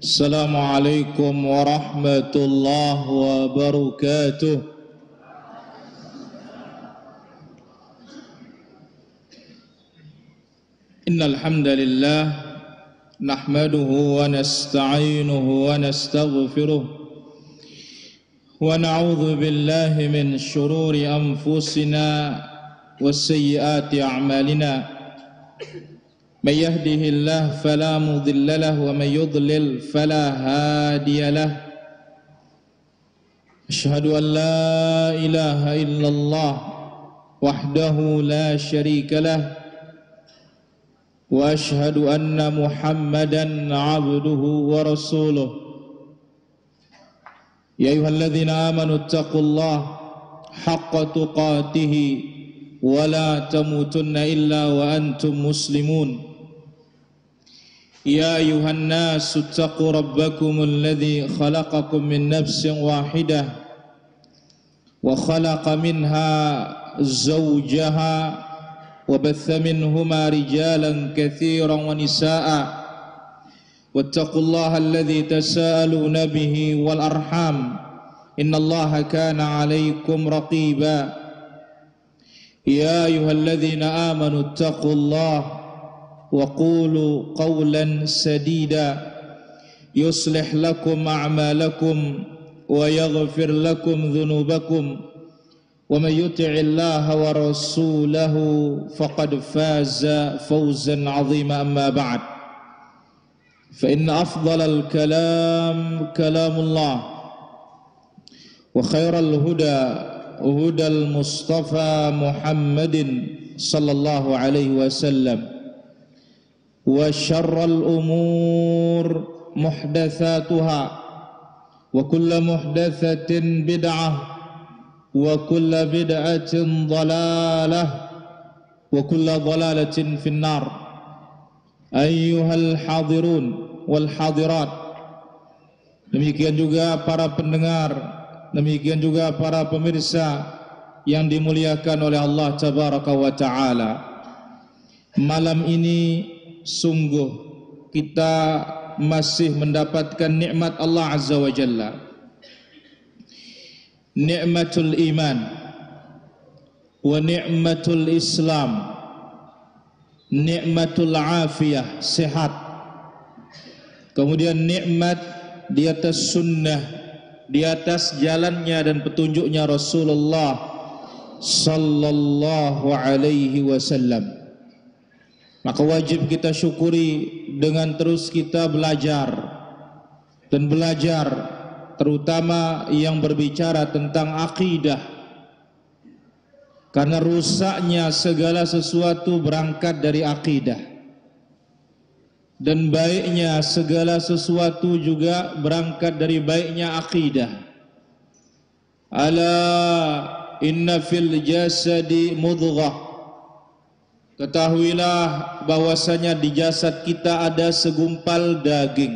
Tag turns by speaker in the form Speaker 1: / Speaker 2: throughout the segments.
Speaker 1: Assalamualaikum warahmatullahi wabarakatuh. Innal hamdalillah nahmaduhu wa nasta'inuhu wa nastaghfiruh wa na'udzu billahi min shururi anfusina wa sayyiati a'malina. من يهده الله فلا مضل له ومن يضلل فلا هادي له أشهد أن لا إله إلا الله وحده لا شريك له وأشهد أن محمدا عبده ورسوله يا أيها الذين آمنوا اتقوا الله حق تقاته ولا تموتن إلا وأنتم مسلمون يا أيها الناس اتقوا ربكم الذي خلقكم من نفس واحدة وخلق منها زوجها وبث منهما رجالا كثيرا ونساء واتقوا الله الذي تساءلون به والأرحام إن الله كان عليكم رقيبا يا أيها الذين آمنوا اتقوا الله وقولوا قولا سديدا يصلح لكم أعمالكم ويغفر لكم ذنوبكم ومن يطع الله ورسوله فقد فاز فوزا عظيما. أما بعد فإن أفضل الكلام كلام الله وخير الهدى هدى المصطفى محمد صلى الله عليه وسلم وشر الأمور محدثاتها وكل محدثة بدعة وكل بدعة ضلالة وكل ضلالة في النار. أيها الحاضرون والحاضرات, demikian juga para pendengar, demikian juga para pemirsa yang dimuliakan oleh Allah Tabaraka wa Ta'ala. Malam ini sungguh kita masih mendapatkan nikmat Allah Azza wa Jalla, nikmatul iman wa nikmatul Islam, nikmatul afiyah, sehat, kemudian nikmat di atas sunnah, di atas jalannya dan petunjuknya Rasulullah sallallahu alaihi wasallam. Maka wajib kita syukuri dengan terus kita belajar dan belajar, terutama yang berbicara tentang akidah. Karena rusaknya segala sesuatu berangkat dari akidah, dan baiknya segala sesuatu juga berangkat dari baiknya akidah. Ala inna fil jasadi mudghah, ketahuilah bahwasanya di jasad kita ada segumpal daging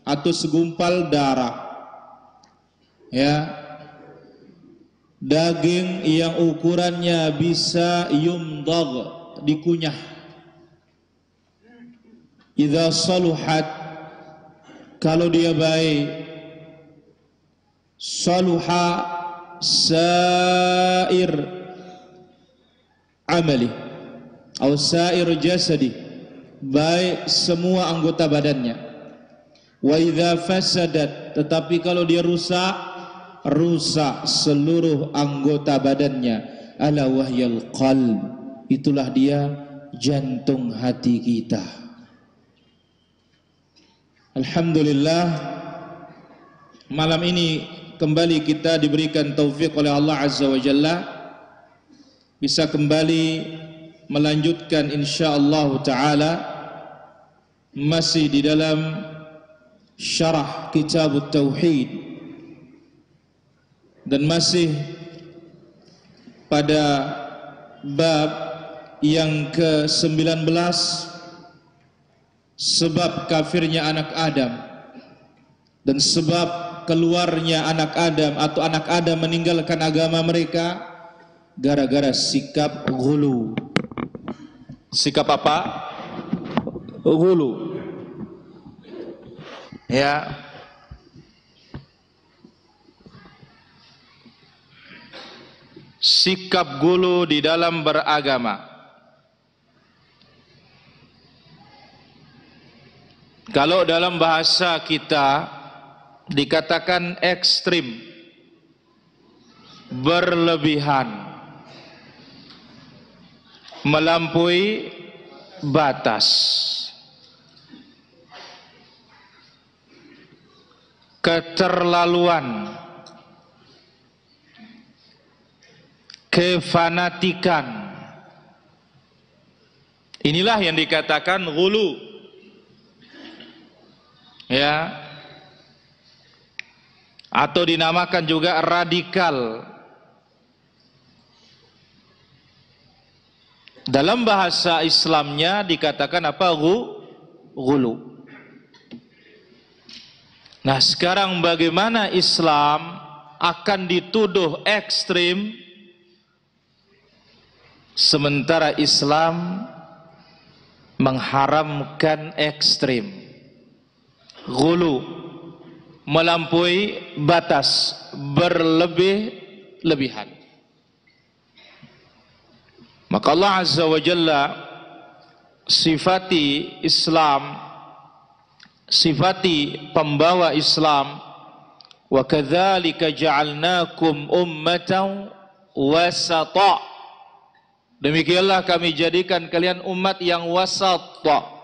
Speaker 1: atau segumpal darah. Ya, daging yang ukurannya bisa yumdagh, dikunyah. Idza saluhat, kalau dia baik, saluha sair amali atau sair jasadi, baik semua anggota badannya. Wa idza fasadat, tetapi kalau dia rusak, rusak seluruh anggota badannya. Ala wahyal qalb, itulah dia jantung hati kita. Alhamdulillah, malam ini kembali kita diberikan taufik oleh Allah Azza wa Jalla bisa kembali melanjutkan insyaallah ta'ala masih di dalam syarah kitab Tauhid, dan masih pada bab yang ke-19, sebab kafirnya anak Adam dan sebab keluarnya anak Adam atau anak Adam meninggalkan agama mereka gara-gara sikap ghulu. Sikap apa? Ghulu. Ya. Sikap gulu di dalam beragama. Kalau dalam bahasa kita dikatakan ekstrim, berlebihan, melampaui batas, keterlaluan, kefanatikan. Inilah yang dikatakan ghulu. Ya. Atau dinamakan juga radikal. Dalam bahasa Islamnya dikatakan apa? Ghulu. Nah, sekarang bagaimana Islam akan dituduh ekstrim, sementara Islam mengharamkan ekstrim, ghulu, melampaui batas, berlebih-lebihan. Maka Allah Azza wa Jalla sifati Islam, sifati pembawa Islam, wa kadzalika ja'alnakum ummatan wasata. Demikianlah kami jadikan kalian umat yang wasata.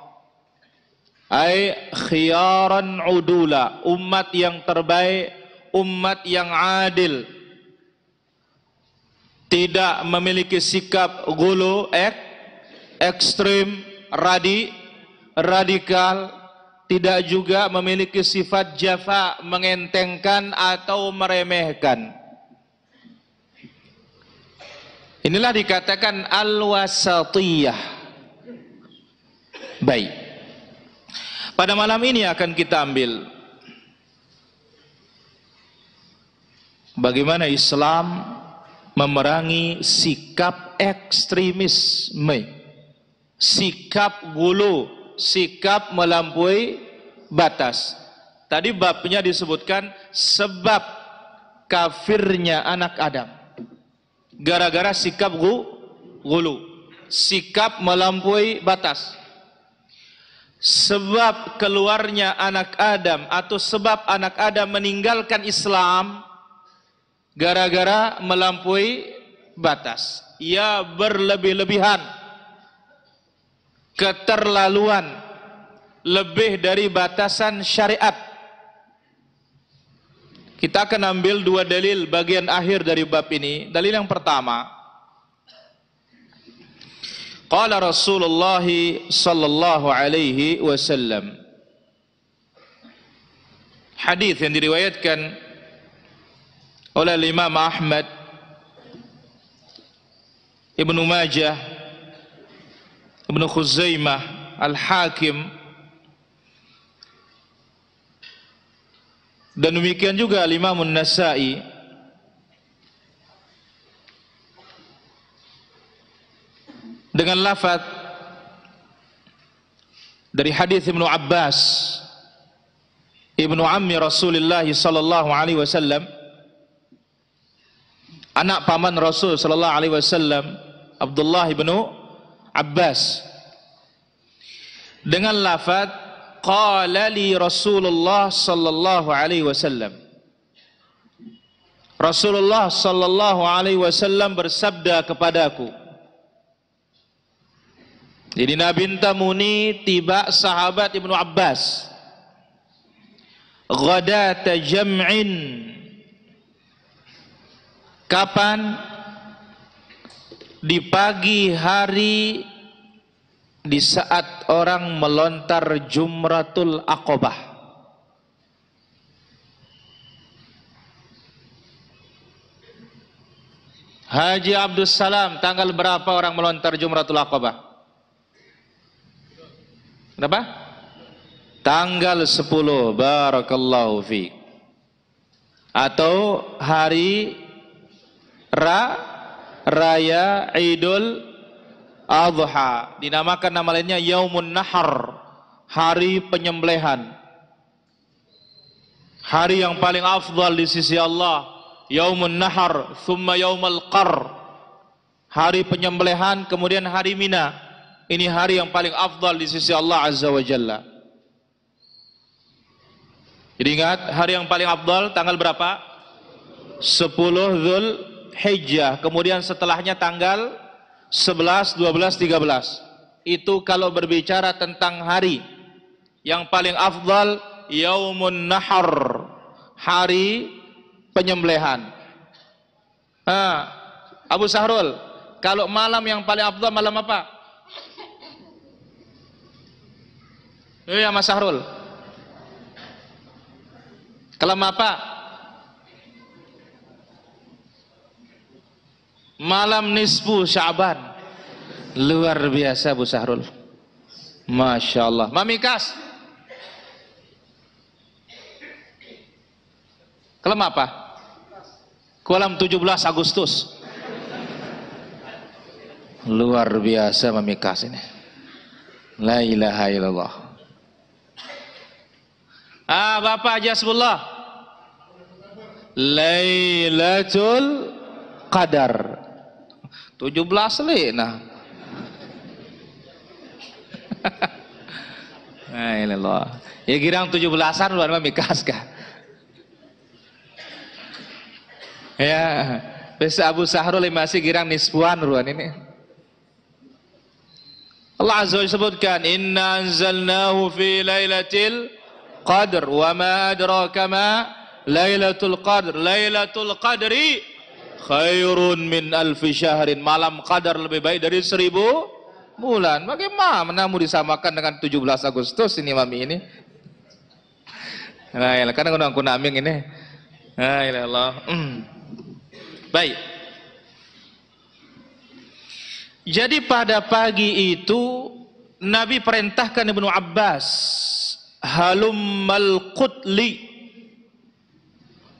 Speaker 1: Ai khiyaran udula, umat yang terbaik, umat yang adil, tidak memiliki sikap ghulu, ekstrim, radikal, tidak juga memiliki sifat jafa, mengentengkan atau meremehkan. Inilah dikatakan al-wasatiyah. Baik. Pada malam ini akan kita ambil bagaimana Islam memerangi sikap ekstremisme, sikap ghulu, sikap melampaui batas. Tadi babnya disebutkan sebab kafirnya anak Adam, gara-gara sikap ghulu, sikap melampaui batas. Sebab keluarnya anak Adam atau sebab anak Adam meninggalkan Islam gara-gara melampaui batas. Ia berlebih-lebihan, keterlaluan, lebih dari batasan syariat. Kita akan ambil dua dalil bagian akhir dari bab ini. Dalil yang pertama, qala Rasulullah sallallahu alaihi wasallam, hadis yang diriwayatkan oleh Imam Ahmad, Ibnu Majah, Ibnu Khuzaimah, Al-Hakim, dan demikian juga Imam An-Nasa'i, dengan lafaz dari hadis Ibnu Abbas, Ibnu Ammi Rasulullah sallallahu alaihi wasallam, anak paman Rasul sallallahu alaihi wasallam, Abdullah ibnu Abbas, dengan lafaz qala li Rasulullah sallallahu alaihi wasallam. Rasulullah sallallahu alaihi wasallam bersabda kepadaku. Jadi Nabi Tamuni tiba sahabat Ibnu Abbas ghadata jam'in, kapan? Di pagi hari, di saat orang melontar Jumratul Aqabah. Haji Abdul Salam, tanggal berapa orang melontar Jumratul Aqabah? Kenapa? Tanggal 10, barakallahu fiik. Atau hari Raya Idul Adha, dinamakan nama lainnya Yaumun Nahar, hari penyembelihan. Hari yang paling afdal di sisi Allah, Yaumun Nahar, thumma Yaumul Qar. Hari penyembelihan, kemudian hari Mina. Ini hari yang paling afdal di sisi Allah Azza wa Jalla. Jadi ingat, hari yang paling afdal tanggal berapa? 10 Dzul Hijjah. Kemudian setelahnya tanggal 11, 12, 13. Itu kalau berbicara tentang hari yang paling afdal, Yaumun Nahar, hari penyembelihan. Abu Sahrul, kalau malam yang paling afdal malam apa? Ya Mas Sahrul. Malam apa? Malam nisfu Sya'ban. Luar biasa Bu Sahrul. Masya Allah. Mamikas. Kelam apa? Kolam 17 Agustus. Luar biasa Mamikas ini. La ilaha illallah. Bapak Jasbullah. Lailatul Qadar. 17 lena. La ilallah. Ya girang 17-an luar Mamikas kah? Ya, besok Abu Sahrul masih girang nisfuan ruan ini. Allah Azza wa Jalla sebutkan, Inna anzalnahu fi lailatul qadr, wa ma adraka ma lailatul qadr, lailatul qadri khairun min alfi syahrin. Malam qadar lebih baik dari 1000 bulan. Bagaimana mau disamakan dengan 17 Agustus ini mami ini? Nah, ya, karena aku naming ini. Nah, ya Allah. Baik. Jadi pada pagi itu Nabi perintahkan Ibnu Abbas, halummal qutli.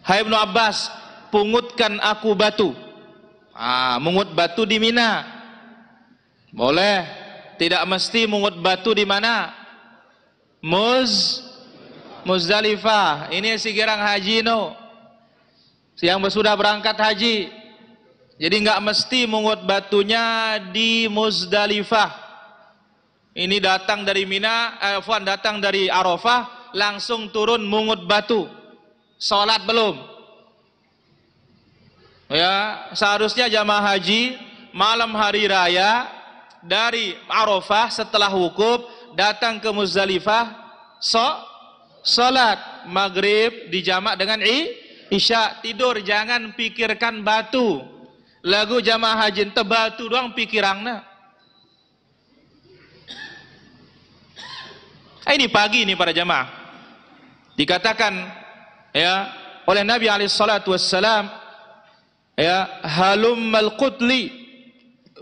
Speaker 1: Hai Ibnu Abbas, pungutkan aku batu. Mungut batu di Mina. Boleh. Tidak mesti mungut batu di mana? Muzdalifah. Ini si girang haji no. Yang sudah berangkat haji. Jadi nggak mesti mungut batunya di Muzdalifah. Ini datang dari Mina, datang dari Arafah, langsung turun mungut batu. Salat belum? Ya, seharusnya jamaah haji malam hari raya dari Arafah setelah wukuf datang ke Muzdalifah, salat maghrib dijamak dengan Isya, tidur, jangan pikirkan batu. Lagu jamaah haji ente batu doang pikirangna. Ini pagi ini para jamaah. Dikatakan ya oleh Nabi alaihi salatu wassalam, ya halummal qutli.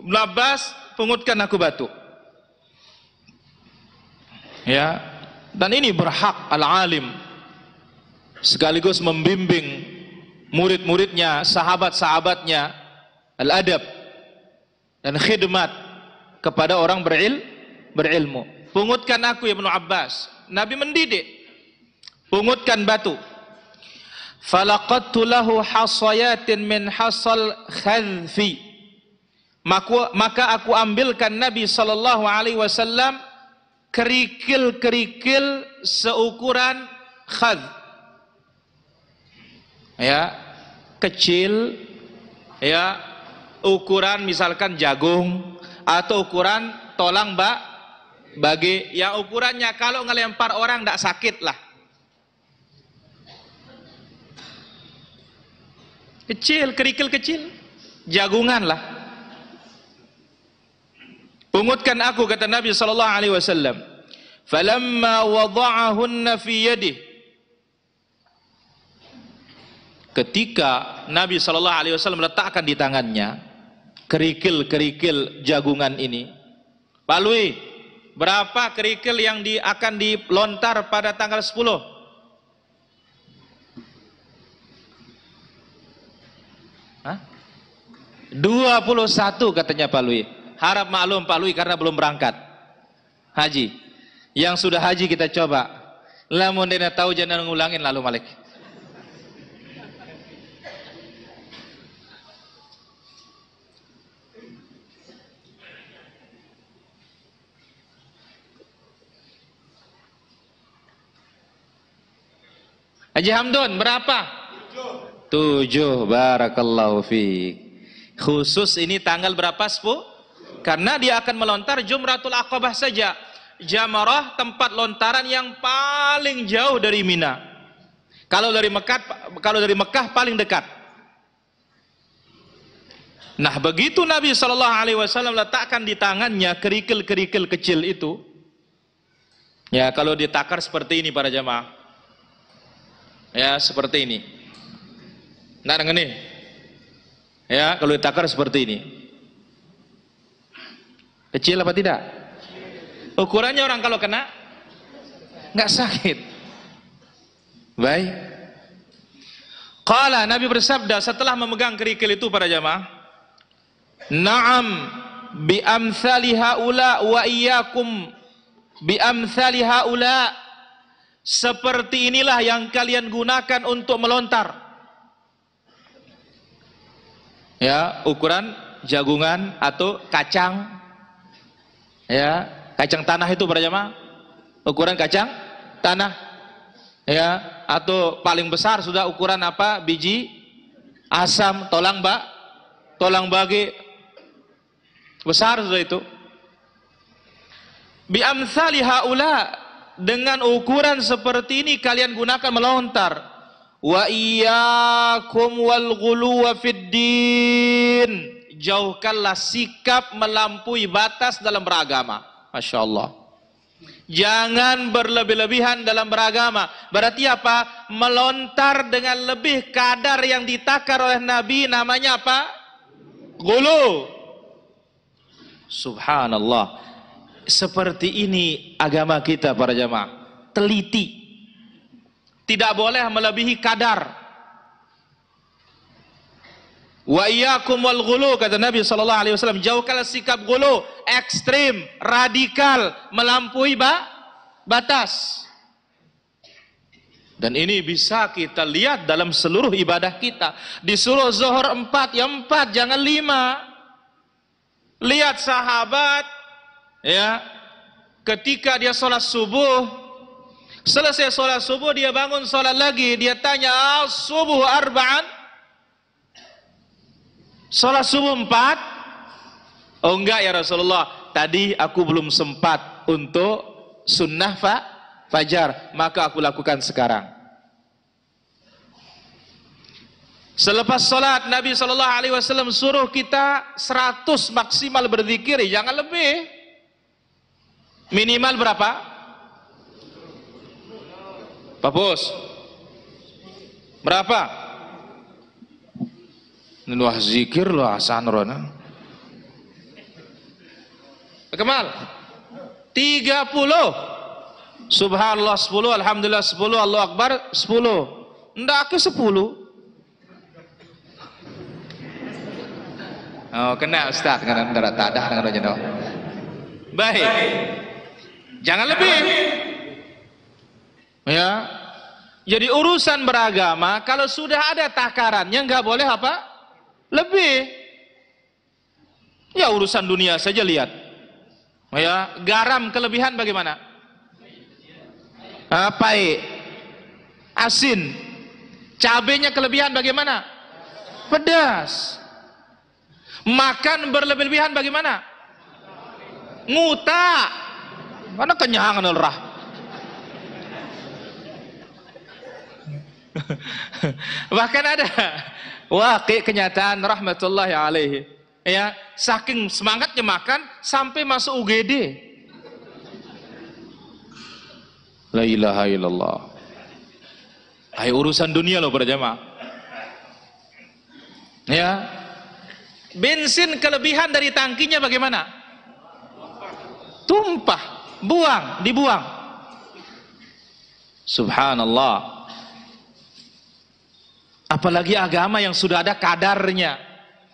Speaker 1: Ibnu Abbas, pungutkan aku batu. Ya, dan ini berhak al-alim sekaligus membimbing murid-muridnya, sahabat-sahabatnya, al-adab dan khidmat kepada orang berilmu. Pungutkan aku ya Ibnu Abbas. Nabi mendidik. Pungutkan batu. Falaqadtu lahu hasayatin min hasal khadfi. Maka aku ambilkan Nabi sallallahu alaihi wasallam kerikil-kerikil seukuran khadf. Ya, kecil, ya, ukuran misalkan jagung atau ukuran tolang bagi yang ukurannya kalau ngelempar orang tidak sakit lah. Kecil, kerikil kecil, jagungan lah. Pungutkan aku, kata Nabi sallallahu alaihi wasallam. Falamma wada'ahunna fi yadihi. Ketika Nabi sallallahu alaihi wasallam meletakkan di tangannya kerikil-kerikil jagungan ini. Pak Lui, berapa kerikil yang akan dilontar pada tanggal 10? Hah? 21 katanya Pak Lui. Harap maklum Pak Lui karena belum berangkat haji. Yang sudah haji kita coba. Lamun dena tahu jangan ngulangin lalu Malik. Haji Hamdun berapa? 7. Barakallahu fiik. Khusus ini tanggal berapa, Sepuh? Karena dia akan melontar Jumratul Aqabah saja. Jamarah tempat lontaran yang paling jauh dari Mina. Kalau dari Mekah paling dekat. Nah, begitu Nabi SAW letakkan di tangannya kerikil-kerikil kecil itu. Ya, kalau ditakar seperti ini para jamaah. Ya, seperti ini. Nah, dengan ini. Ya, kalau ditakar seperti ini. Kecil apa tidak? Ukurannya orang kalau kena nggak sakit. Baik. Qala, Nabi bersabda setelah memegang kerikil itu para jamaah, "Na'am bi amsali haula wa iyyakum bi amsali haula." Seperti inilah yang kalian gunakan untuk melontar. Ya, ukuran jagungan atau kacang. Ya, kacang tanah itu para jamaah. Ukuran kacang tanah. Ya, atau paling besar sudah ukuran apa? Biji asam, tolang bage. Besar sudah itu. Bi amsali haula, dengan ukuran seperti ini kalian gunakan melontar. Wa iyyakum wal ghuluwa fid din. Jauhkanlah sikap melampaui batas dalam beragama. Masya Allah. Jangan berlebih-lebihan dalam beragama. Berarti apa? Melontar dengan lebih kadar yang ditakar oleh Nabi, namanya apa? Ghulu. Subhanallah. Seperti ini agama kita para jamaah. Teliti. Tidak boleh melebihi kadar. Wa iyyakum wal ghulu, kata Nabi SAW, jauhkanlah sikap ghulu, ekstrim, radikal, melampaui batas. Dan ini bisa kita lihat dalam seluruh ibadah kita. Disuruh zuhur 4, ya 4, jangan 5. Lihat sahabat, ya, ketika dia sholat subuh, selesai sholat subuh dia bangun sholat lagi, dia tanya, subuh arba'an, sholat subuh 4? Oh enggak ya Rasulullah, tadi aku belum sempat untuk sunnah fajar, maka aku lakukan sekarang. Selepas sholat Nabi SAW suruh kita 100 maksimal berzikir, jangan lebih. Minimal berapa? Pak Bos, berapa? Wah zikir lah sanrona. Kemal 30. Subhanallah 10, alhamdulillah 10, Allahu akbar 10. Ndak ke 10. Oh, kena Ustaz dengan darah tadah dengan rojeno. Baik. Jangan lebih. Ya. Jadi urusan beragama kalau sudah ada takarannya enggak boleh apa? Lebih. Ya urusan dunia saja lihat. Ya, garam kelebihan bagaimana? Pahit. Asin. Cabenya kelebihan bagaimana? Pedas. Makan berlebihan bagaimana? Nguta. Mana kenyangan lerah. Bahkan ada waqi kenyataan rahmatullahi alaihi, ya, saking semangatnya makan sampai masuk UGD. La ilaha illallah. Hai, urusan dunia loh para jamaah. Ya. Bensin kelebihan dari tangkinya bagaimana? Tumpah, dibuang. Subhanallah. Apalagi agama yang sudah ada kadarnya.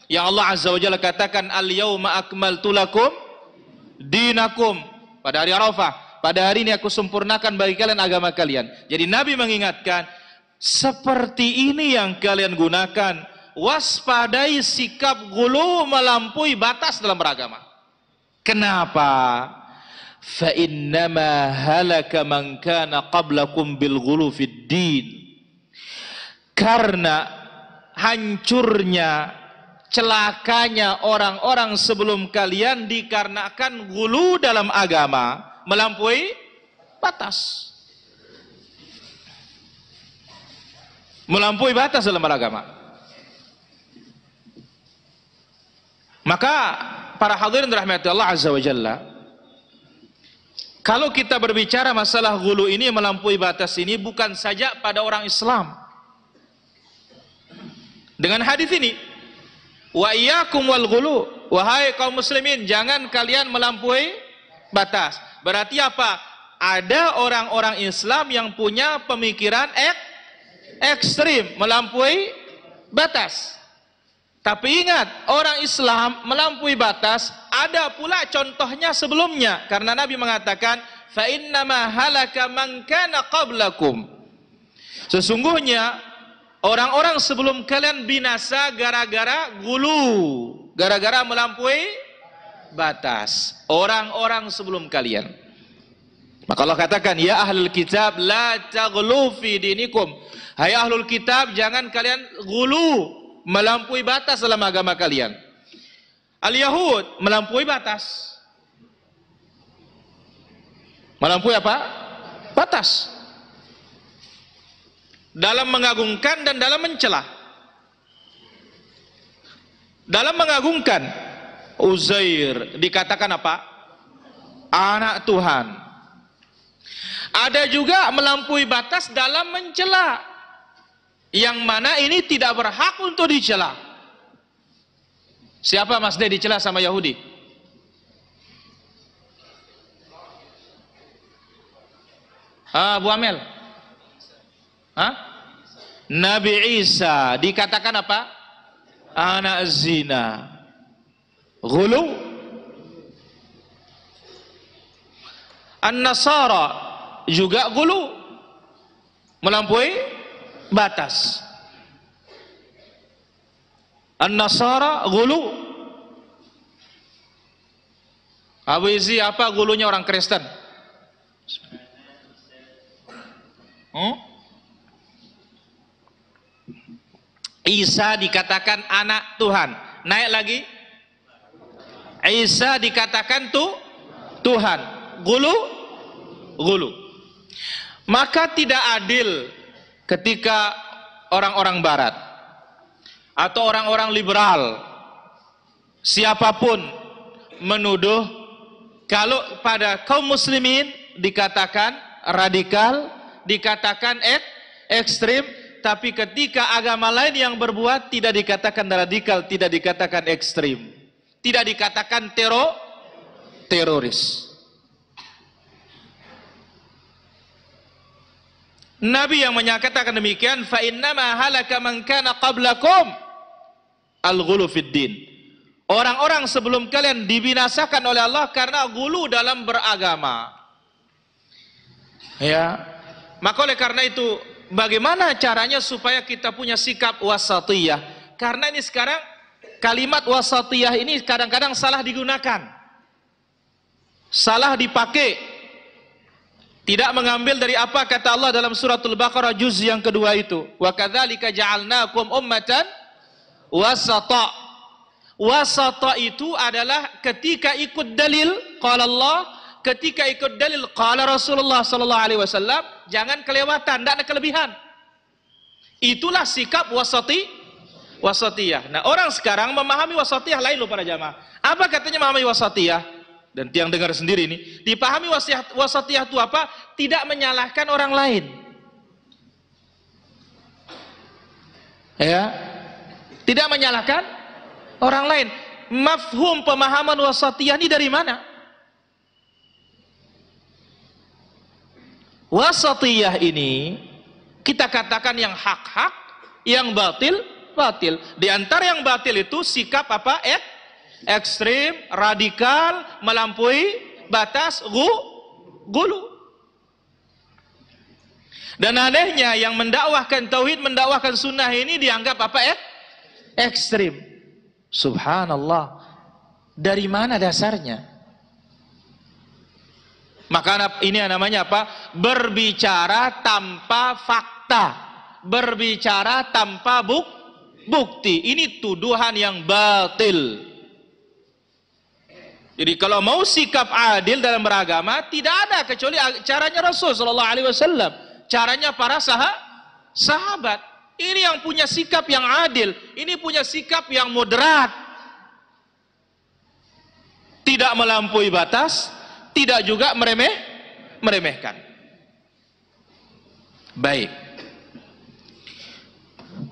Speaker 1: Yang Allah Azza wa Jalla katakan, al-yawma akmaltu lakum dinakum. Pada hari Arafah, pada hari ini aku sempurnakan bagi kalian agama kalian. Jadi Nabi mengingatkan, seperti ini yang kalian gunakan. Waspadai sikap ghulu, melampaui batas dalam beragama. Kenapa? Fa innama halaka man kana qablakum bil ghulu fid din. karena hancurnya, celakanya orang-orang sebelum kalian dikarenakan gulu dalam agama, melampaui batas. Melampaui batas dalam agama. Maka para hadirin rahmati Allah Azza wa Jalla, kalau kita berbicara masalah gulu ini, melampaui batas ini, bukan saja pada orang Islam. Dengan hadis ini, wa iyyakum wal ghulu, wahai kaum muslimin, jangan kalian melampaui batas. Berarti apa? Ada orang-orang Islam yang punya pemikiran ekstrim, melampaui batas. Tapi ingat, orang Islam melampaui batas ada pula contohnya sebelumnya, karena Nabi mengatakan fa innama halaka man kana qablakum. Sesungguhnya orang-orang sebelum kalian binasa gara-gara gulu, gara-gara melampaui batas. Orang-orang sebelum kalian. Maka Allah katakan, ya ahlul kitab la taghlu fi dinikum. Hai ahlul kitab, jangan kalian gulu, melampaui batas dalam agama kalian. Al-Yahud melampaui batas. Melampaui apa? Batas. Dalam mengagungkan dan dalam mencela. Dalam mengagungkan, Uzair dikatakan apa? Anak Tuhan. Ada juga melampaui batas dalam mencela, yang mana ini tidak berhak untuk dicela. Siapa Mas De dicela sama Yahudi? Bu Amel? Nabi Isa dikatakan apa? Anak zina. Ghulu. An-Nasara juga ghulu, melampaui batas. An-Nasara ghulu. Abu Izi, apa gulunya orang Kristen? Isa dikatakan anak Tuhan. Naik lagi. Isa dikatakan Tuhan. Ghulu. Ghulu. Maka tidak adil ketika orang-orang barat atau orang-orang liberal, siapapun menuduh kalau pada kaum muslimin dikatakan radikal, dikatakan ekstrim, tapi ketika agama lain yang berbuat tidak dikatakan radikal, tidak dikatakan ekstrim, tidak dikatakan teroris. Nabi yang menyatakan demikian, fa innama halaka man kana qablakum al-ghulu fid din. Orang-orang sebelum kalian dibinasakan oleh Allah karena gulu dalam beragama. Ya. Maka oleh karena itu, bagaimana caranya supaya kita punya sikap wasatiyah? Karena ini sekarang kalimat wasatiyah ini kadang-kadang salah digunakan. Salah dipakai. Tidak mengambil dari apa kata Allah dalam suratul Baqarah juz yang kedua itu. Wa kadzalika ja'alnakum ummatan wasata. Wasata itu adalah ketika ikut dalil qala Allah, ketika ikut dalil qala Rasulullah sallallahu alaihi wasallam, jangan kelewatan, tidak ada kelebihan. Itulah sikap wasatiyah. Nah, orang sekarang memahami wasatiyah lain loh para jamaah. Apa katanya memahami wasatiyah? Dan yang dengar sendiri ini, dipahami wasatiyah itu apa? Tidak menyalahkan orang lain. Ya. Tidak menyalahkan orang lain. Mafhum pemahaman wasatiyah ini dari mana? Wasatiyah ini kita katakan yang hak-hak, yang batil. Di antara yang batil itu sikap apa? Ekstrim, radikal, melampaui batas, gulu. Dan anehnya yang mendakwahkan tauhid, mendakwahkan sunnah ini dianggap apa? Ekstrim. Subhanallah. Dari mana dasarnya? Maka ini namanya apa? Berbicara tanpa fakta. berbicara tanpa bukti. Ini tuduhan yang batil. Jadi kalau mau sikap adil dalam beragama, tidak ada kecuali caranya Rasul sallallahu alaihi wasallam, caranya para sahabat. Ini yang punya sikap yang adil, ini punya sikap yang moderat. Tidak melampaui batas, tidak juga meremehkan. Baik.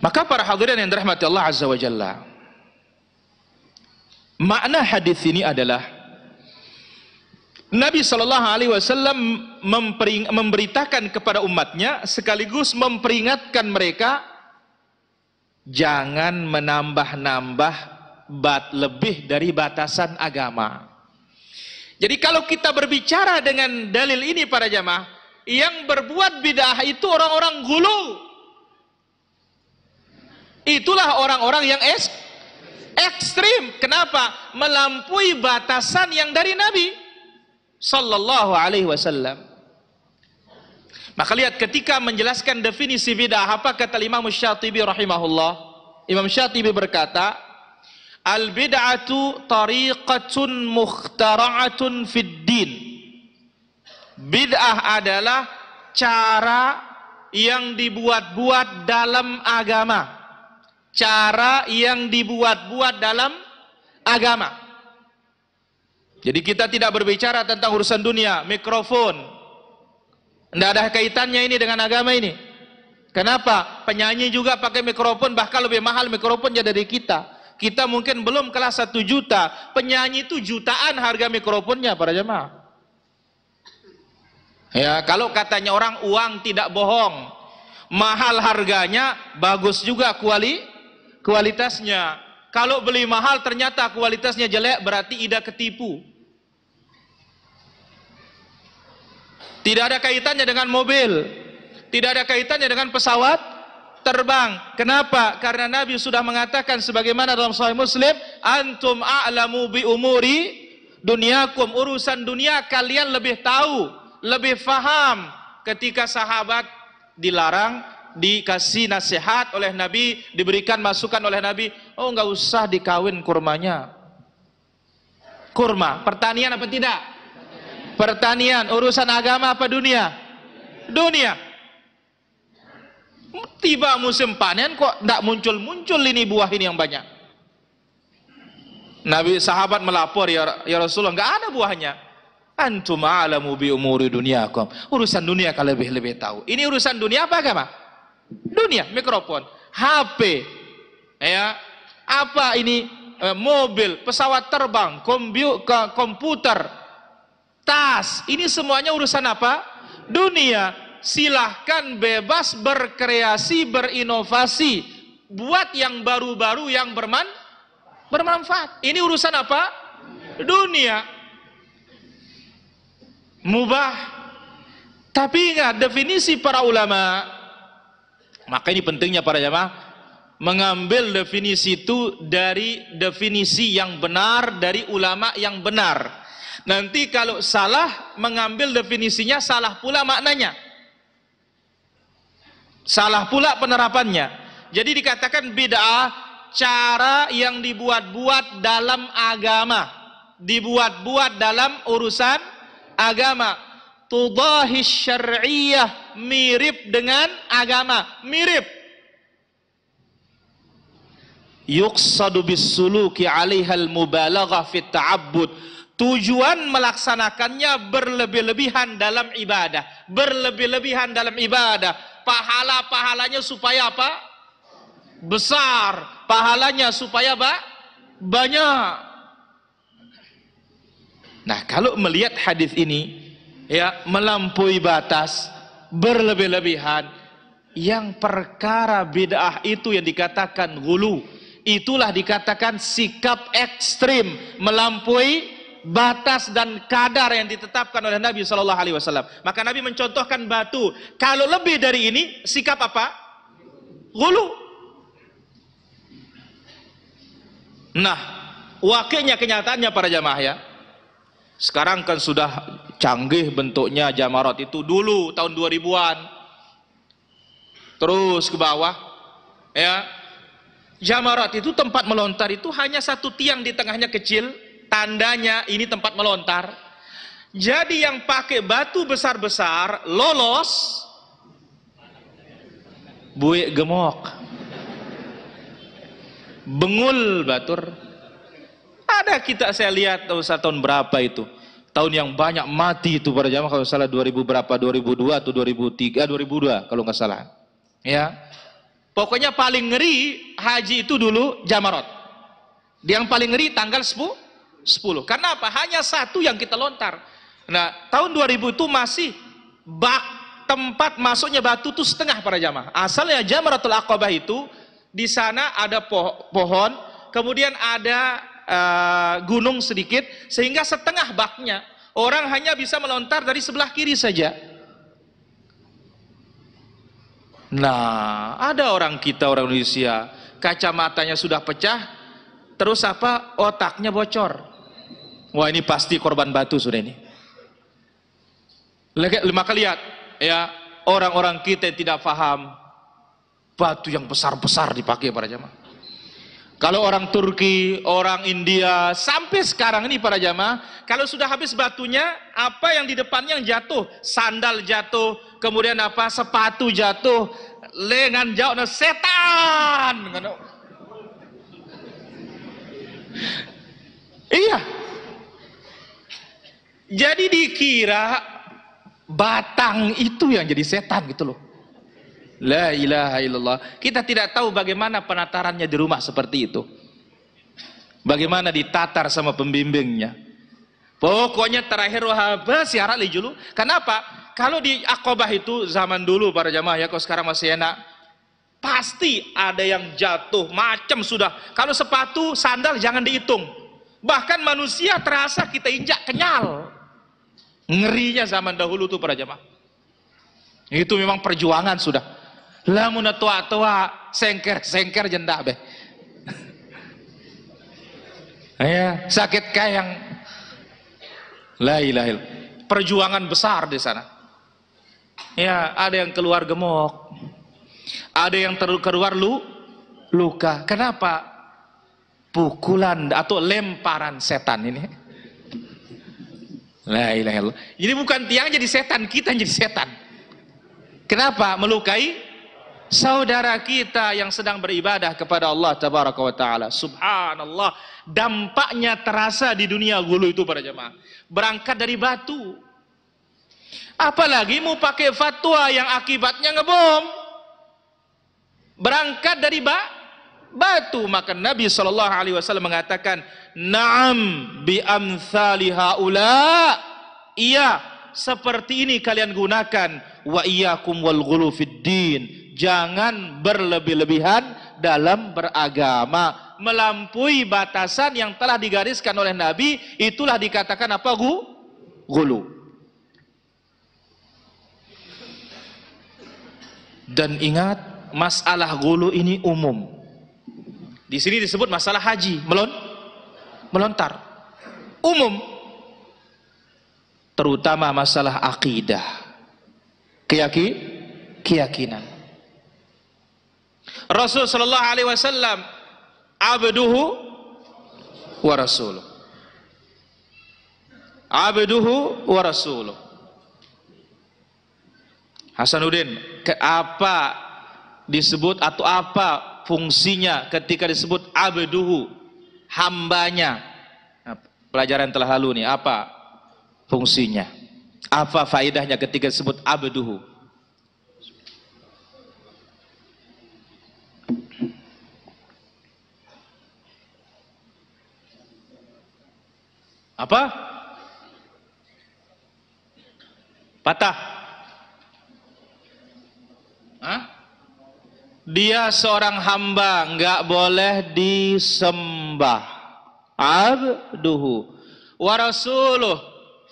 Speaker 1: Maka para hadirin yang dirahmati Allah Azza wa Jalla, makna hadis ini adalah Nabi sallallahu alaihi wasallam memberitakan kepada umatnya sekaligus memperingatkan mereka jangan menambah-nambah lebih dari batasan agama. Jadi kalau kita berbicara dengan dalil ini para jamaah, yang berbuat bid'ah itu orang-orang gulu. Itulah orang-orang yang ekstrim. Kenapa? Melampaui batasan yang dari Nabi sallallahu alaihi wasallam. Maka lihat ketika menjelaskan definisi bid'ah, apa kata Imam Syatibi rahimahullah? Imam Syatibi berkata, al bid'atu tariqatun mukhtara'atun fid din. Bid'ah adalah cara yang dibuat-buat dalam agama. Cara yang dibuat-buat dalam agama. Jadi kita tidak berbicara tentang urusan dunia, mikrofon. Tidak ada kaitannya ini dengan agama ini. Kenapa? Penyanyi juga pakai mikrofon, bahkan lebih mahal mikrofonnya dari kita. Kita mungkin belum kelas 1 juta, penyanyi itu jutaan harga mikrofonnya para jemaah. Ya, kalau katanya orang uang tidak bohong, mahal harganya, bagus juga kualitasnya. Kalau beli mahal ternyata kualitasnya jelek, berarti ida ketipu. Tidak ada kaitannya dengan mobil, tidak ada kaitannya dengan pesawat terbang. Kenapa? Karena Nabi sudah mengatakan sebagaimana dalam Sahih Muslim, antum a'lamu bi umuri dunyakum, urusan dunia kalian lebih tahu, lebih faham. Ketika sahabat dilarang, dikasih nasihat oleh Nabi, diberikan masukan oleh Nabi, oh enggak usah dikawin kurmanya. Kurma, pertanian apa tidak? Pertanian. Urusan agama apa dunia? Dunia. Tiba musim panen kok tidak muncul-muncul ini buah ini yang banyak. Nabi sahabat melapor, ya Rasulullah, enggak ada buahnya. Antum a'lamu bi umuri dunyakum. Urusan dunia kalian lebih tahu. Ini urusan dunia apa agama? Dunia, mikrofon, HP, ya, apa ini, mobil, pesawat terbang, komputer, tas, ini semuanya urusan apa? Dunia. Silahkan bebas berkreasi, berinovasi, buat yang baru-baru yang bermanfaat. Ini urusan apa? Dunia. Mubah. Tapi ingat definisi para ulama. Maka ini pentingnya para jamaah mengambil definisi itu dari definisi yang benar, dari ulama yang benar. Nanti kalau salah mengambil definisinya, salah pula maknanya, salah pula penerapannya. Jadi dikatakan bid'ah cara yang dibuat-buat dalam agama, dibuat-buat dalam urusan agama. Tudahi syar'iyah, mirip dengan agama, mirip. Yuqsadu bis-suluki 'alaiha al-mubalaghah fi ta'abbud. Tujuan melaksanakannya berlebih-lebihan dalam ibadah, berlebih-lebihan dalam ibadah. Pahalanya supaya apa? Besar. Pahalanya supaya banyak. Nah, kalau melihat hadis ini, ya, melampaui batas, berlebih-lebihan, yang perkara bid'ah itu yang dikatakan ghulu, itulah dikatakan sikap ekstrim, melampaui batas dan kadar yang ditetapkan oleh Nabi sallallahu alaihi wasallam. Maka Nabi mencontohkan batu. Kalau lebih dari ini, sikap apa? Ghulu. Nah, wakilnya kenyataannya para jamaah ya. Sekarang kan sudah canggih bentuknya jamarat itu. Dulu tahun 2000-an
Speaker 2: terus ke bawah, ya. Jamarat itu tempat melontar itu hanya satu tiang di tengahnya kecil, tandanya ini tempat melontar. Jadi yang pakai batu besar-besar lolos, buik gemok, bengul batur. Ada kita saya lihat tahun berapa itu, tahun yang banyak mati itu para jamaah, kalau salah 2000 berapa, 2002 atau 2003, 2002 kalau nggak salah, ya. Pokoknya paling ngeri haji itu dulu Jamarat. Yang paling ngeri tanggal 10. Karena apa? Hanya satu yang kita lontar. Nah, tahun 2000 itu masih bak tempat masuknya batu itu setengah para jamaah. Asalnya Jamaratul Aqabah itu di sana ada pohon, kemudian ada gunung sedikit, sehingga setengah baknya orang hanya bisa melontar dari sebelah kiri saja. Nah, ada orang kita, orang Indonesia, kacamatanya sudah pecah, terus apa? Otaknya bocor. Wah, ini pasti korban batu sudah ini. Maka lihat, ya, orang-orang kita yang tidak paham, batu yang besar-besar dipakai para jamaah. Kalau orang Turki, orang India, sampai sekarang ini para jamaah, kalau sudah habis batunya, apa yang di depannya yang jatuh? Sandal jatuh, kemudian apa? Sepatu jatuh, lengan jauh, setan. Iya. Jadi dikira batang itu yang jadi setan gitu loh. La ilaha illallah. Kita tidak tahu bagaimana penatarannya di rumah seperti itu. Bagaimana ditatar sama pembimbingnya. Pokoknya terakhir wahaba siarat li julu. Kenapa? Kalau di Aqabah itu zaman dulu para jamaah ya, kalau sekarang masih enak. Pasti ada yang jatuh macam sudah. Kalau sepatu, sandal jangan dihitung. Bahkan manusia terasa kita injak kenyal. Ngerinya zaman dahulu tuh para jamaah. Itu memang perjuangan sudah. Lamun tua-tua sengker jendak be. Ya, sakit kayang. La ilaha illallah. Perjuangan besar di sana. Ya, ada yang keluar gemuk. Ada yang keluar luka. Kenapa? Pukulan atau lemparan setan ini. La ilaha illallah. Ini bukan tiang jadi setan, kita jadi setan. Kenapa? Melukai saudara kita yang sedang beribadah kepada Allah tabaraka wa taala. Subhanallah, dampaknya terasa di dunia gulu itu para jemaah. Berangkat dari batu. Apalagi mau pakai fatwa yang akibatnya ngebom. Berangkat dari batu. Maka Nabi SAW mengatakan, "Na'am bi amthali haula." Iya, seperti ini kalian gunakan. Wa iyyakum wal ghulu fid din. Jangan berlebih-lebihan dalam beragama, melampaui batasan yang telah digariskan oleh Nabi. Itulah dikatakan apa? Ghulu. Dan ingat, masalah ghulu ini umum. Di sini disebut masalah haji, melontar. Umum. Terutama masalah akidah. Keyakinan. Rasul sallallahu alaihi wasallam abduhu wa rasuluh. Abduhu wa rasuluh. Hasanuddin, apa disebut atau apa fungsinya ketika disebut abduhu, hambanya? Nah, pelajaran telah lalu nih, apa fungsinya? Apa faedahnya ketika disebut abduhu? Apa? Patah. Hah? Dia seorang hamba, nggak boleh disembah. Abduhu wa rasuluh,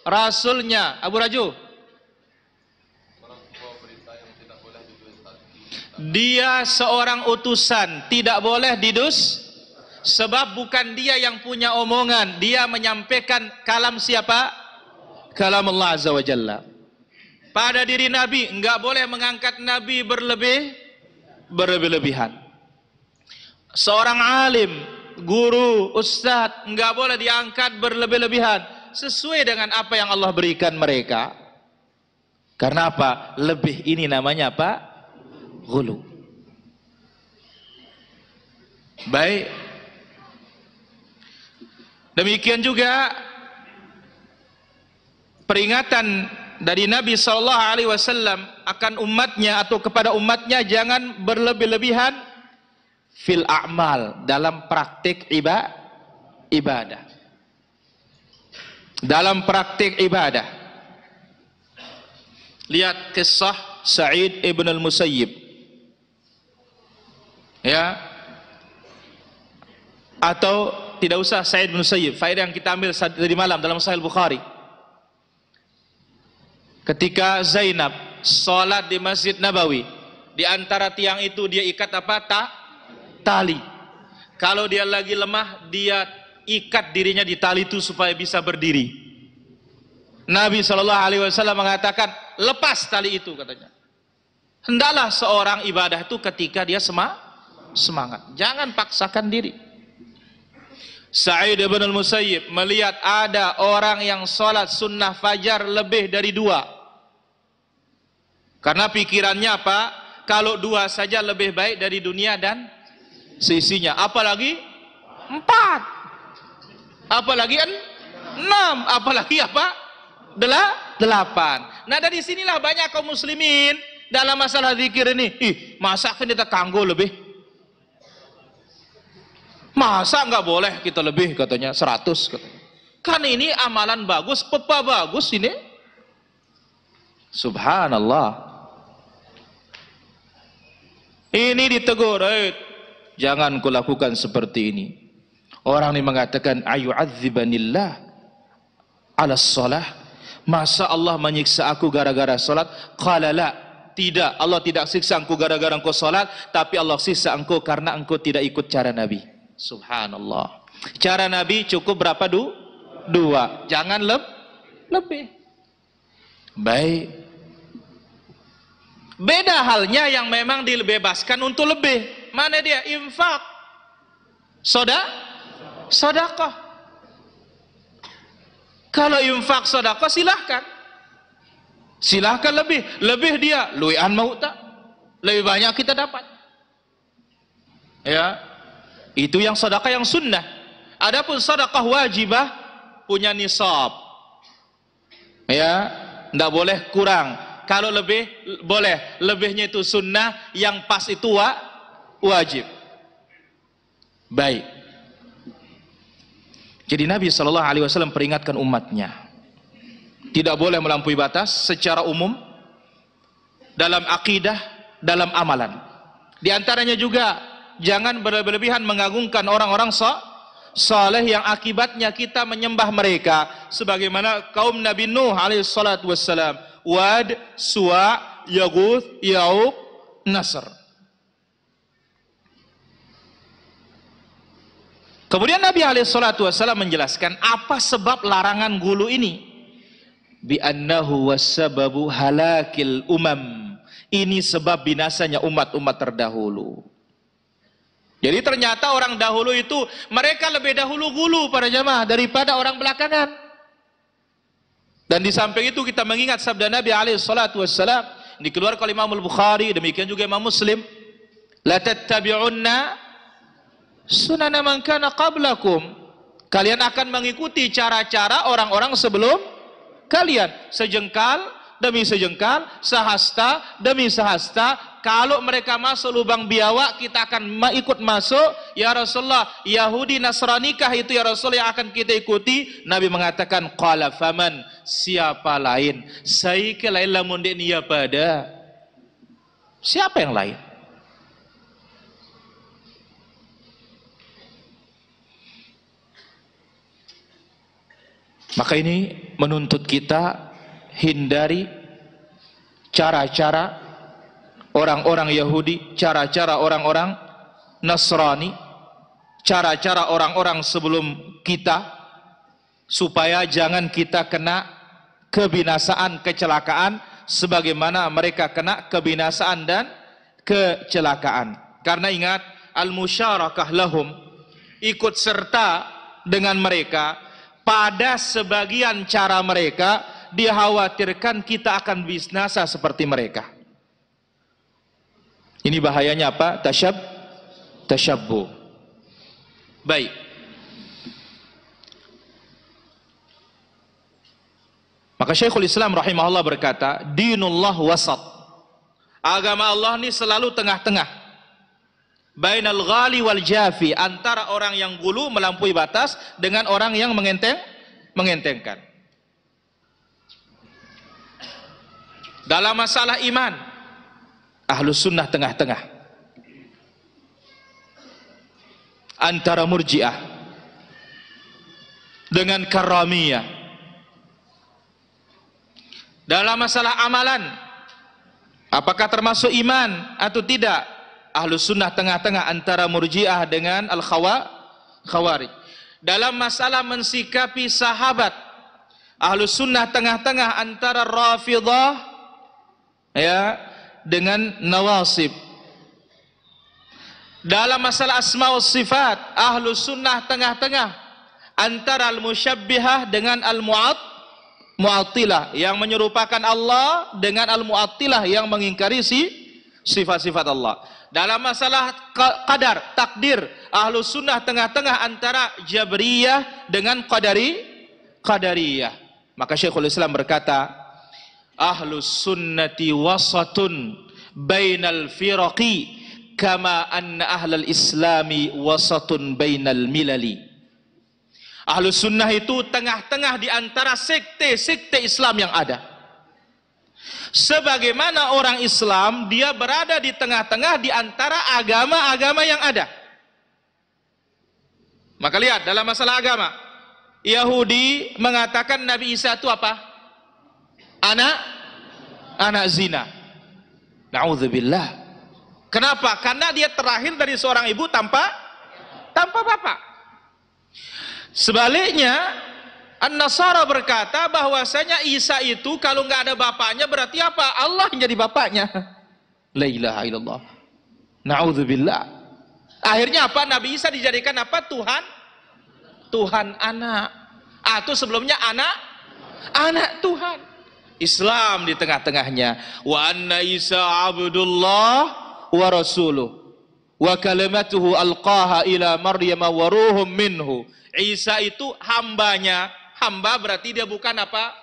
Speaker 2: rasulnya. Abu Raju, dia seorang utusan, tidak boleh didus. Sebab bukan dia yang punya omongan, dia menyampaikan kalam siapa? Kalam Allah Azza wa Jalla. Pada diri Nabi, enggak boleh mengangkat Nabi berlebih-lebihan. Seorang alim, guru, ustadz, nggak boleh diangkat berlebih-lebihan sesuai dengan apa yang Allah berikan mereka. Karena apa? Lebih ini namanya apa? Ghulu. Baik. Demikian juga peringatan dari Nabi SAW akan umatnya atau kepada umatnya, jangan berlebih-lebihan fil a'mal, dalam praktik ibadah. Dalam praktik ibadah. Lihat kisah Sa'id ibn al-Musayyib. Ya. Atau tidak usah Sa'id ibn al-Musayyib, faedah yang kita ambil tadi malam dalam Sahih Bukhari. Ketika Zainab salat di Masjid Nabawi, di antara tiang itu dia ikat apa? Tali. Kalau dia lagi lemah, dia ikat dirinya di tali itu supaya bisa berdiri. Nabi SAW mengatakan, lepas tali itu, katanya. Hendaklah seorang ibadah itu ketika dia semangat. Jangan paksakan diri. Sa'id ibn al-Musayyib melihat ada orang yang sholat sunnah fajar lebih dari 2. Karena pikirannya apa? Kalau 2 saja lebih baik dari dunia dan seisinya. Apalagi 4. Apalagi 6. Apalagi apa? 8. Nah, dari sinilah banyak kaum muslimin dalam masalah zikir ini. Masa kita kanggo lebih? Masa nggak boleh kita lebih, katanya 100 katanya. Kan ini amalan bagus, pepa bagus ini. Subhanallah. Ini ditegur, jangan kau lakukan seperti ini. Orang ini mengatakan, ayu'adzibanillah ala shalah. Masa Allah menyiksa aku gara-gara salat? Qala la, tidak, Allah tidak siksa engkau gara-gara engkau salat, tapi Allah siksa engkau karena engkau tidak ikut cara Nabi. Subhanallah. Cara Nabi cukup berapa? 2. Jangan lebih. Baik. Beda halnya yang memang dibebaskan untuk lebih. Mana dia? Infak. Sedekah. Kalau infak sedekah silahkan. Silahkan lebih. Lebih dia luian mau tak? Lebih banyak kita dapat. Ya. Itu yang sedekah yang sunnah. Adapun sedekah wajibah punya nisab. Ya, enggak boleh kurang. Kalau lebih boleh, lebihnya itu sunnah, yang pas itu wajib. Baik. Jadi Nabi SAW peringatkan umatnya, tidak boleh melampaui batas secara umum dalam akidah, dalam amalan. Di antaranya juga jangan berlebihan mengagungkan orang-orang saleh yang akibatnya kita menyembah mereka, sebagaimana kaum Nabi Nuh alaihi salatu wassalam. Wad, Suwa, Yaguth, Ya'uq, Nasr. Kemudian Nabi SAW menjelaskan apa sebab larangan gulu ini. Bi'annahu wassababu halakil umam. Ini sebab binasanya umat-umat terdahulu. Jadi ternyata orang dahulu itu mereka lebih dahulu gulu para jamaah daripada orang belakangan. Dan di samping itu kita mengingat sabda Nabi SAW dikeluarkan oleh Imam Al-Bukhari, demikian juga Imam Muslim, la tattabi'unna sunana man kana qablakum. Kalian akan mengikuti cara-cara orang-orang sebelum kalian, sejengkal demi sejengkal, sehasta demi sehasta. Kalau mereka masuk lubang biawak, kita akan ikut masuk. Ya Rasulullah, Yahudi Nasranikah itu ya Rasul yang akan kita ikuti? Nabi mengatakan, qala faman, siapa lain? Saya ke lain lamun dia pada. Siapa yang lain? Maka ini menuntut kita hindari cara-cara orang-orang Yahudi, cara-cara orang-orang Nasrani, cara-cara orang-orang sebelum kita, supaya jangan kita kena kebinasaan, kecelakaan sebagaimana mereka kena kebinasaan dan kecelakaan. Karena ingat, al-musyarakah lahum, ikut serta dengan mereka pada sebagian cara mereka, dikhawatirkan kita akan binasa seperti mereka. Ini bahayanya apa? Tasyabbuh. Baik. Maka Syekhul Islam rahimahullah berkata, dinullah wasat. Agama Allah ini selalu tengah-tengah. Bainal ghali wal jafi, antara orang yang gulu melampaui batas dengan orang yang mengentengkan. Dalam masalah iman, Ahlus Sunnah tengah-tengah. Antara Murji'ah dengan Karramiyah. Dalam masalah amalan, apakah termasuk iman atau tidak? Ahlus Sunnah tengah-tengah antara Murji'ah dengan Khawarij. Dalam masalah mensikapi sahabat, Ahlus Sunnah tengah-tengah antara Rafidhah ya dengan Nawasib. Dalam masalah asma wa sifat, Ahlus Sunnah tengah-tengah antara al-musyabbihah dengan al-mu'attilah, yang menyerupakan Allah dengan al-mu'attilah yang mengingkari sifat-sifat Allah. Dalam masalah qadar, takdir, Ahlus Sunnah tengah-tengah antara Jabriyah dengan Qadariyah. Maka Syekhul Islam berkata, Ahlus Sunnati wasatun bainal firaqi kama anna ahlal islami wasatun bainal milali. Ahlus Sunnah itu tengah-tengah di antara sekte-sekte Islam yang ada. Sebagaimana orang Islam, dia berada di tengah-tengah di antara agama-agama yang ada. Maka lihat dalam masalah agama, Yahudi mengatakan Nabi Isa itu apa? Anak zina. Na'udzubillah. Kenapa? Karena dia terlahir dari seorang ibu tanpa bapak. Sebaliknya, An-Nasara berkata bahwasanya Isa itu kalau nggak ada bapaknya berarti apa? Allah yang jadi bapaknya. La ilaha illallah. Na'udzubillah. Akhirnya apa? Nabi Isa dijadikan apa? Tuhan anak. Atau sebelumnya anak Tuhan. Islam di tengah-tengahnya. Wa anna Isa abdullah wa rasuluh wa kalimatuhu alqaha ila Maryam wa ruhum minhu. Isa itu hambanya. Hamba berarti dia bukan apa?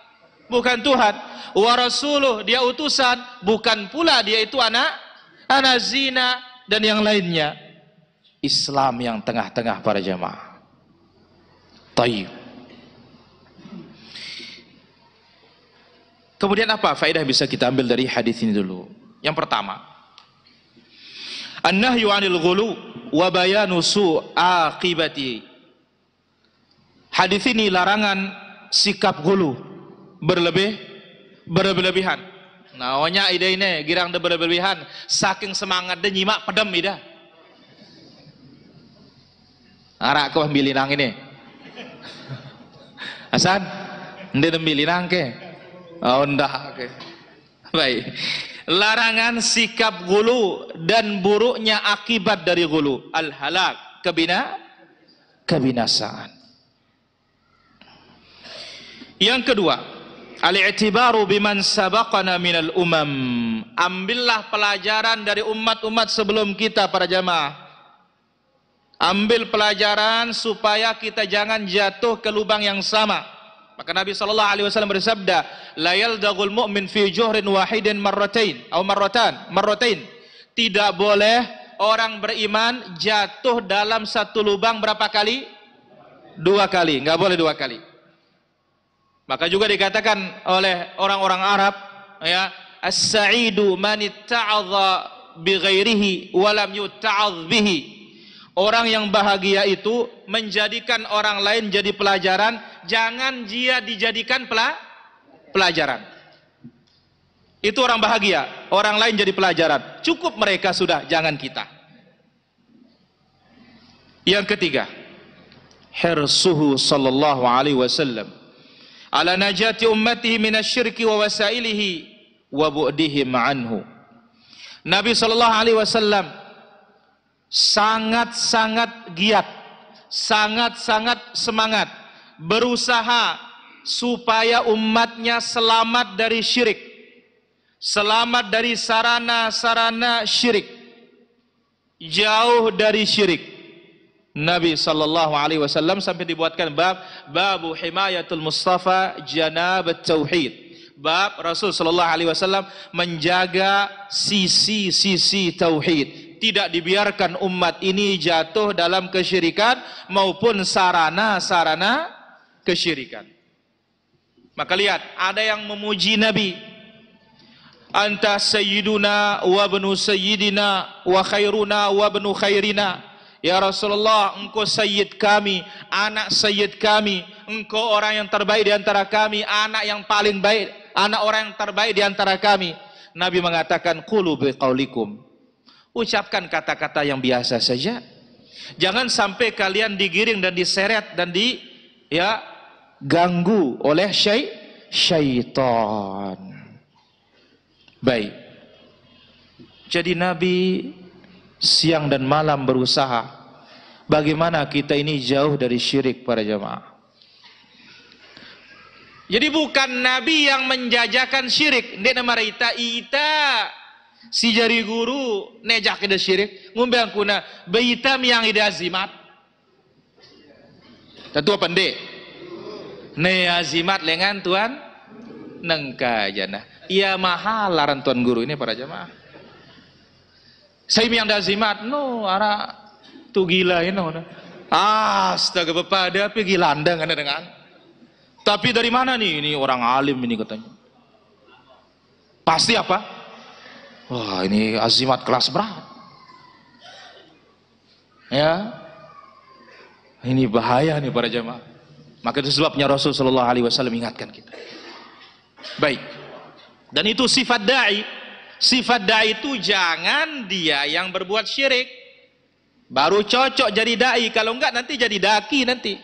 Speaker 2: Bukan Tuhan. Wa rasuluh, dia utusan, bukan pula dia itu anak zina dan yang lainnya. Islam yang tengah-tengah para jamaah. Tayyib. Kemudian apa faedah bisa kita ambil dari hadis ini dulu? Yang pertama, an-nahyu 'anil ghulu wa bayanu su'aqibati. Hadis ini larangan sikap ghulu, berlebihan. Namanya ide ini girang de berlebihan, saking semangat de nyimak pedem ida. Arak kau ambilin ini. Hasan, ndek ambilin ke. Oh ndak ke. Baik. Larangan sikap ghulu dan buruknya akibat dari ghulu, al-halak, kebinasaan. Yang kedua, al-i'tibaru biman sabaqana minal umam. Ambillah pelajaran dari umat-umat sebelum kita para jamaah. Ambil pelajaran supaya kita jangan jatuh ke lubang yang sama. Maka Nabi SAW bersabda, la yaldaghul mu'min fi juhrin wahidin marratain atau marratain. Tidak boleh orang beriman jatuh dalam satu lubang berapa kali? 2 kali, enggak boleh 2 kali. Maka juga dikatakan oleh orang-orang Arab, ya, as-sa'idu man itta'adha bi ghairihi wa lam yuta'adh bihi. Orang yang bahagia itu menjadikan orang lain jadi pelajaran, jangan dia dijadikan pelajaran. Itu orang bahagia, orang lain jadi pelajaran. Cukup mereka sudah, jangan kita. Yang ketiga, hirsuhu sallallahu alaihi wasallam ala najati ummatihi minasyirki wa wasailihi wa bu'dihim anhu. Nabi sallallahu alaihi wasallam sangat-sangat giat, sangat-sangat semangat berusaha supaya umatnya selamat dari syirik, selamat dari sarana-sarana syirik, jauh dari syirik. Nabi sallallahu alaihi wasallam sampai dibuatkan babu himayatul Mustafa janabat tauhid. Bab Rasul sallallahu alaihi wasallam menjaga sisi-sisi tauhid, tidak dibiarkan umat ini jatuh dalam kesyirikan maupun sarana-sarana kesyirikan. Maka lihat, ada yang memuji Nabi, anta sayyiduna wa ibnu sayyidina wa khairuna wa ibnu khairina. Ya Rasulullah, engkau sayyid kami, anak sayyid kami, engkau orang yang terbaik di antara kami, anak yang paling baik, anak orang yang terbaik di antara kami. Nabi mengatakan, qulu biqaulikum. Ucapkan kata-kata yang biasa saja. Jangan sampai kalian digiring dan diseret dan ganggu oleh syaitan. Baik. Jadi Nabi siang dan malam berusaha bagaimana kita ini jauh dari syirik para jamaah. Jadi bukan Nabi yang menjajakan syirik, ndek nama ita si jari guru nejak ida syirik, ngumbang kuna beitam yang ida azimat. Tentu apa ndek? Ne azimat lengan tuan nengka jana. Ia mahal laran tuan guru ini para jamaah. Saya yang dazimat, no, ara tu gila ini, astaga bapak ada apa gilandang anda dengan? Tapi dari mana nih? Ini orang alim ini katanya. Pasti apa? Wah ini azimat kelas berat. Ya, ini bahaya nih para jamaah. Maka itu sebabnya Rasul Shallallahu Alaihi Wasallam ingatkan kita. Baik, dan itu sifat dai. Sifat dai itu jangan dia yang berbuat syirik baru cocok jadi dai, kalau enggak nanti jadi daki nanti.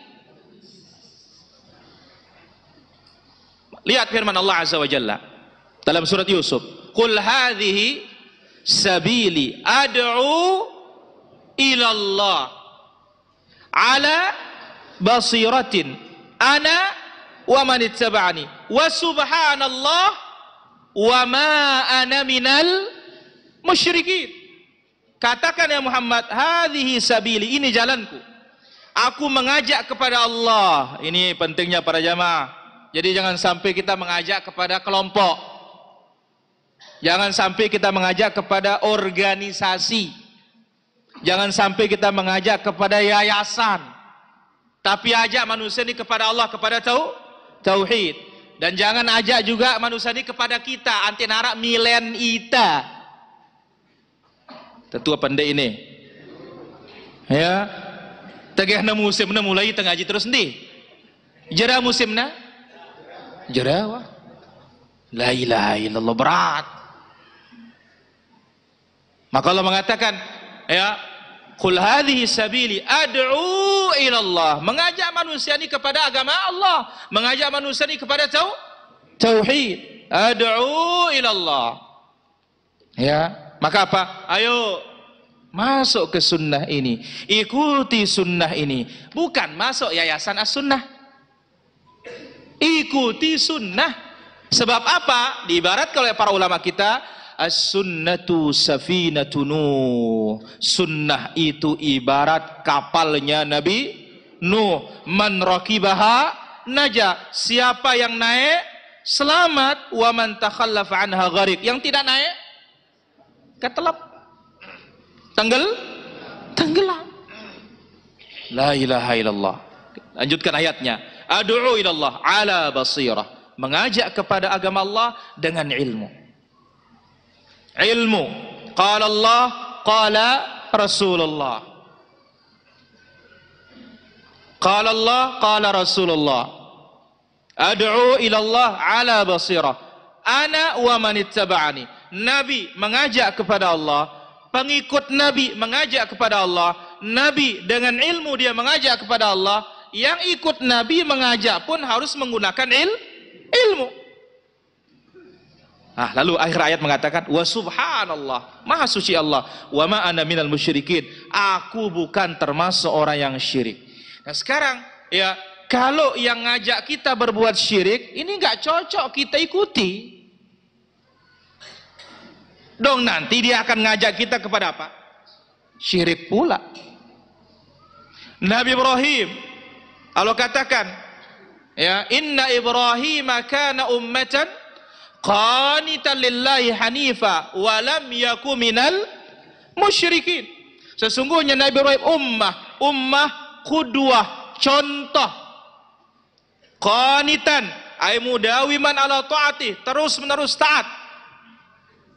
Speaker 2: Lihat firman Allah Azza wa Jalla dalam surat Yusuf, qul hadhihi sabili ad'u ila Allah ala basiratin ana wa man ittaba'ani wa subhanallah wa ma ana minal musyrikin. Katakan ya Muhammad, hadhihi sabili, ini jalanku, aku mengajak kepada Allah. Ini pentingnya para jamaah. Jadi jangan sampai kita mengajak kepada kelompok, jangan sampai kita mengajak kepada organisasi, jangan sampai kita mengajak kepada yayasan, tapi ajak manusia ini kepada Allah, kepada tauhid. Dan jangan ajak juga manusia ini kepada kita, anti narak milen ita. Tetua pendek ini. Ya. Tegahna musimna mulai tengah ngaji terus ndi. Jera musimna? Jera wah. La ilaha illallah, berat. Maka Allah mengatakan, ya, qul hadhihi sabili ad'u ila Allah, mengajak manusia ini kepada agama Allah, mengajak manusia ini kepada tauhid. Ad'u ila Allah. Ya, maka apa? Ayo masuk ke sunnah ini, ikuti sunnah ini, bukan masuk yayasan as-sunnah. Ikuti sunnah. Sebab apa? Diibaratkan oleh para ulama kita, as-sunnatu safinatun Nuh. Sunnah itu ibarat kapalnya Nabi Nuh. Man rakibaha naja. Siapa yang naik selamat, wa man takhallafa anha gharik. Yang tidak naik ketelap, tenggelam. La ilaha illallah. Lanjutkan ayatnya. Ad'u ilallah ala basirah. Mengajak kepada agama Allah dengan ilmu. Ilmu. Qala Allah, qala Rasulullah. Qala Allah, qala Rasulullah. Ad'u ilallah ala basirah. Ana wa man ittaba'ani. Nabi mengajak kepada Allah, pengikut Nabi mengajak kepada Allah, Nabi dengan ilmu dia mengajak kepada Allah, yang ikut Nabi mengajak pun harus menggunakan ilmu. Lalu akhir ayat mengatakan wa subhanallah, maha suci Allah, wa ma ana minal musyrikin, aku bukan termasuk orang yang syirik. Nah sekarang ya, kalau yang ngajak kita berbuat syirik ini nggak cocok kita ikuti. Dong nanti dia akan ngajak kita kepada apa? Syirik pula. Nabi Ibrahim Allah katakan ya, inna Ibrahim kana ummatan qanitan lillahi hanifa wa lam yaku minal musyrikin. Sesungguhnya Nabi Ibrahim ummah qudwah, contoh. Qanitan ay mudawiman ala taati, terus menerus taat.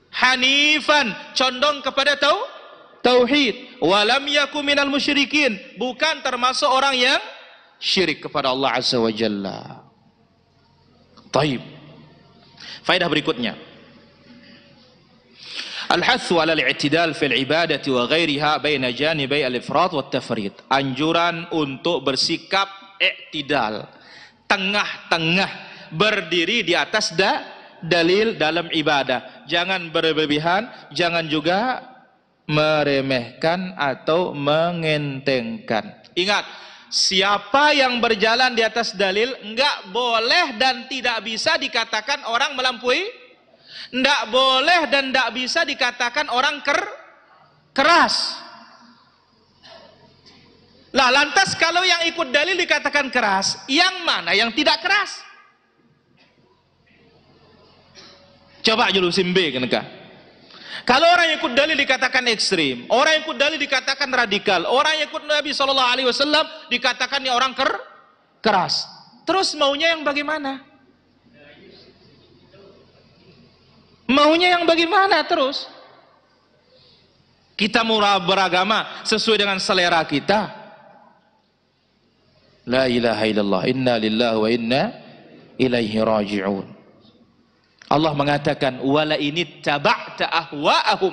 Speaker 2: Hanifan, condong kepada tauhid. Wa lam yaku minal musyrikin, bukan termasuk orang yang syirik kepada Allah Azza wa Jalla. Taib. Faedah berikutnya, al-hathu 'ala al-i'tidal fil ibadati wa ghairiha baina janibai al-ifrat wa tafrid. Anjuran untuk bersikap i'tidal, tengah-tengah, berdiri di atas dalil dalam ibadah. Jangan berlebihan, jangan juga meremehkan atau mengentengkan. Ingat, siapa yang berjalan di atas dalil enggak boleh dan tidak bisa dikatakan orang melampaui, enggak boleh dan enggak bisa dikatakan orang keras. Lah lantas kalau yang ikut dalil dikatakan keras, yang mana yang tidak keras? Coba julusin B kan? Kalau orang yang ikut dalil dikatakan ekstrim, orang yang ikut dalil dikatakan radikal, orang yang ikut Nabi SAW dikatakan orang keras. Terus maunya yang bagaimana? Maunya yang bagaimana terus? Kita mau beragama sesuai dengan selera kita. La ilaha illallah, inna lillahi wa inna ilaihi raji'un. Allah mengatakan wala ini taba'ta ahwa'ahum,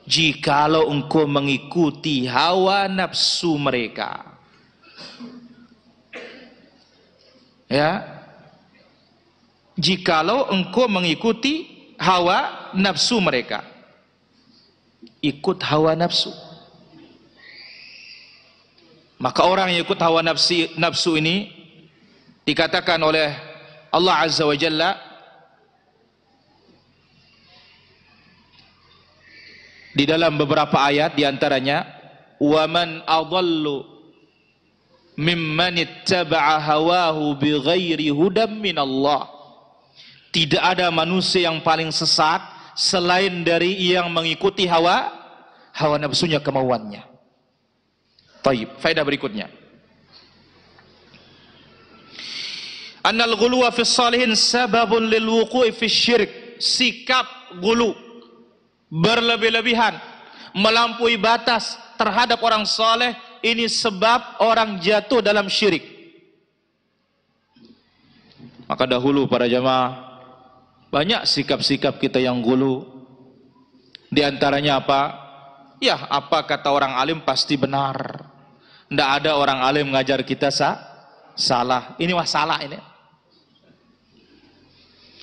Speaker 2: jikalau engkau mengikuti hawa nafsu mereka, ya, jikalau engkau mengikuti hawa nafsu mereka, ikut hawa nafsu, maka orang yang ikut hawa nafsu ini dikatakan oleh Allah Azza wa Jalla di dalam beberapa ayat, diantaranya waman adallu mimman ittaba'a hawahu bighairi hudam minallah. Tidak ada manusia yang paling sesat selain dari yang mengikuti hawa nafsunya, kemauannya. Taib. Faedah berikutnya, annal ghuluwa fi salihin sababun lil wuqu'i fi syirk. Sikap gulu, berlebih-lebihan, melampaui batas terhadap orang soleh, ini sebab orang jatuh dalam syirik. Maka dahulu para jamaah, banyak sikap-sikap kita yang gulu. Di antaranya apa? Ya, apa kata orang alim pasti benar. Tidak ada orang alim mengajar kita salah. Ini masalah ini.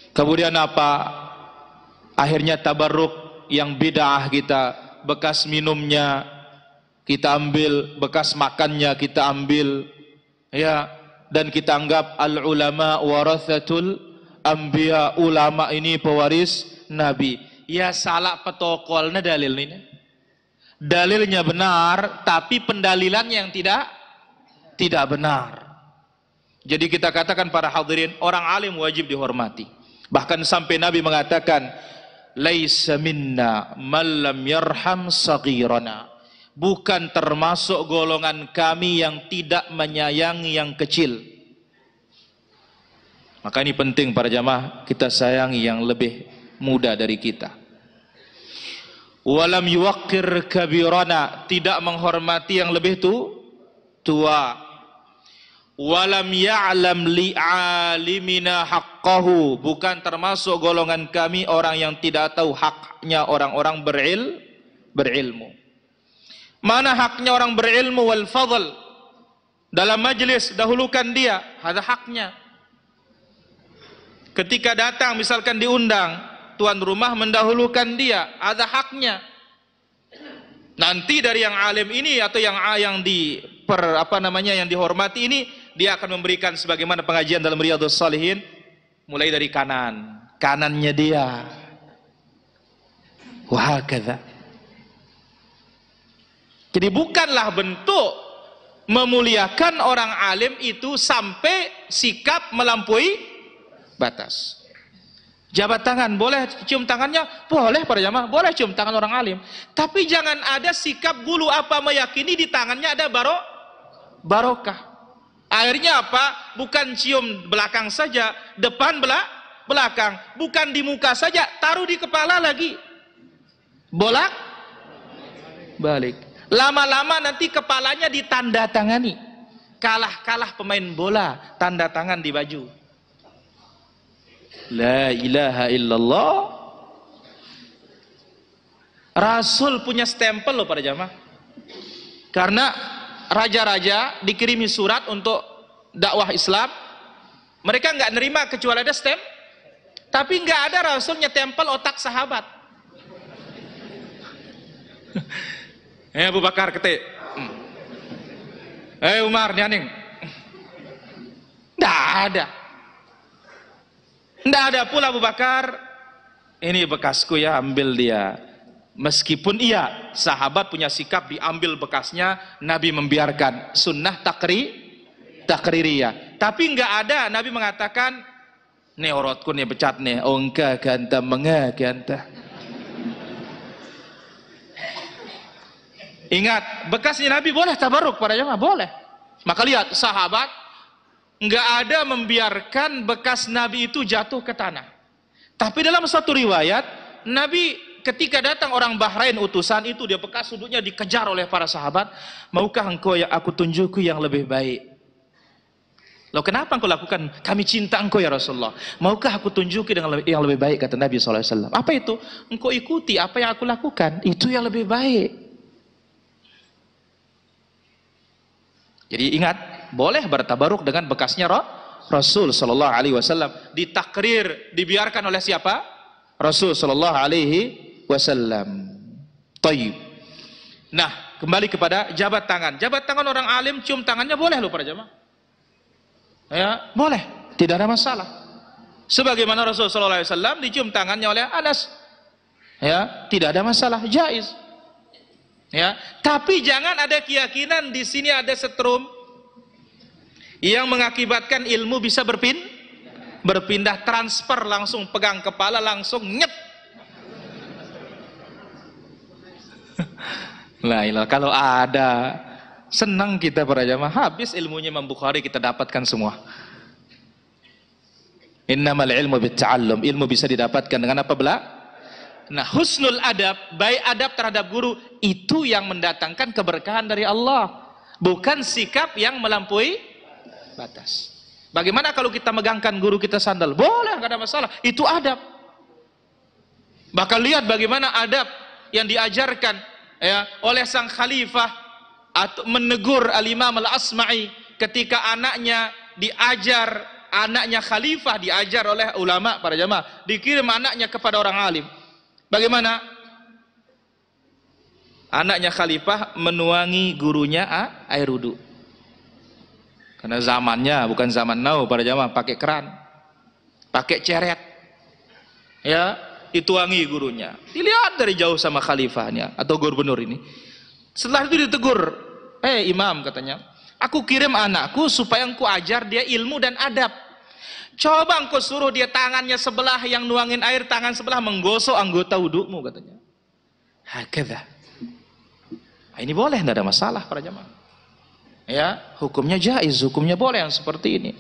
Speaker 2: Kemudian apa? Akhirnya tabarruk, yang bid'ah kita, bekas minumnya kita ambil, bekas makannya kita ambil, ya, dan kita anggap al ulama warathatul anbiya, ulama ini pewaris nabi. Ya salah petokolnya dalil ini. Dalilnya benar, tapi pendalilannya yang tidak benar. Jadi kita katakan para hadirin, orang alim wajib dihormati. Bahkan sampai Nabi mengatakan laisa minna man lam yarham saghirana, bukan termasuk golongan kami yang tidak menyayangi yang kecil. Maka ini penting para jamaah, kita sayangi yang lebih muda dari kita. Walam yuwaqqir kabirana, tidak menghormati yang lebih tua. Walam ya'lam li'alimina haqqahu, bukan termasuk golongan kami orang yang tidak tahu haknya orang-orang berilmu. Mana haknya orang berilmu? Wal fadl, dalam majlis dahulukan dia, ada haknya. Ketika datang misalkan diundang, tuan rumah mendahulukan dia, ada haknya. Nanti dari yang alim ini atau yang yang dihormati ini, dia akan memberikan sebagaimana pengajian dalam Riyadhus Shalihin, mulai dari kanannya dia. Wah, kata. Jadi bukanlah bentuk memuliakan orang alim itu sampai sikap melampaui batas. Jabat tangan, boleh cium tangannya? Boleh para jamaah, boleh cium tangan orang alim. Tapi jangan ada sikap gulu apa meyakini di tangannya ada barokah. Akhirnya apa? Bukan cium belakang saja, depan belakang. Bukan di muka saja, taruh di kepala lagi. Bolak balik. Lama-lama nanti kepalanya ditanda tangani. Kalah pemain bola, tanda tangan di baju. La ilaha illallah. Rasul punya stempel loh para jamaah. Karena raja-raja dikirimi surat untuk dakwah Islam, mereka nggak nerima kecuali ada stem. Tapi nggak ada Rasulnya tempel otak sahabat. Abu Bakar ketik. Umar nyaning. Nggak ada. Nggak ada pula Abu Bakar. Ini bekasku ya, ambil dia. Meskipun iya, sahabat punya sikap diambil bekasnya, Nabi membiarkan. Sunnah takririyah. Tapi nggak ada Nabi mengatakan, nih orotku nih becat nih, ongka kanta menga kanta. Ingat, bekasnya Nabi boleh tabaruk para jamaah, boleh. Maka lihat, sahabat nggak ada membiarkan bekas Nabi itu jatuh ke tanah. Tapi dalam satu riwayat, Nabi ketika datang orang Bahrain utusan itu, dia bekas sudutnya dikejar oleh para sahabat. Maukah engkau yang aku tunjuki yang lebih baik? Loh, kenapa engkau lakukan? Kami cinta engkau ya Rasulullah. Maukah aku tunjuki dengan yang lebih baik, kata Nabi SAW. Apa itu? Engkau ikuti apa yang aku lakukan, itu yang lebih baik. Jadi ingat, boleh bertabaruk dengan bekasnya Rasul sallallahu alaihi wasallam. Ditakrir, dibiarkan oleh siapa? Rasul sallallahu alaihi wasallam. Taib. Nah, kembali kepada jabat tangan. Jabat tangan orang alim, cium tangannya boleh loh para jamaah. Ya, boleh, tidak ada masalah. Sebagaimana Rasul sallallahu alaihi wasallam dicium tangannya oleh Anas. Ya, tidak ada masalah, jaiz. Ya, tapi jangan ada keyakinan di sini ada setrum yang mengakibatkan ilmu bisa berpindah transfer, langsung pegang kepala langsung nyet. Lah ilah, kalau ada senang kita para jamaah, habis ilmunya Imam Bukhari kita dapatkan semua. Innamal ilmu bitta'allum, ilmu bisa didapatkan dengan apa bela? Nah, husnul adab, baik adab terhadap guru, itu yang mendatangkan keberkahan dari Allah, bukan sikap yang melampaui batas. Bagaimana kalau kita megangkan guru kita sandal? Boleh, nggak ada masalah, itu adab. Bahkan lihat bagaimana adab yang diajarkan ya oleh sang khalifah atau menegur Al-Imam Al-Asma'i ketika anaknya diajar, anaknya khalifah diajar oleh ulama para jamaah, dikirim anaknya kepada orang alim. Bagaimana? Anaknya khalifah menuangi gurunya air wudu. Karena zamannya bukan zaman now para jamaah, pakai keran, pakai ceret. Ya, dituangi gurunya. Dilihat dari jauh sama khalifahnya atau gubernur ini. Setelah itu ditegur, imam katanya, aku kirim anakku supaya engkau ajar dia ilmu dan adab. Coba engkau suruh dia tangannya sebelah yang nuangin air, tangan sebelah menggosok anggota wudukmu katanya. Hakadha. Nah, ini boleh, tidak ada masalah para jamaah. Ya, hukumnya jaiz, hukumnya boleh yang seperti ini.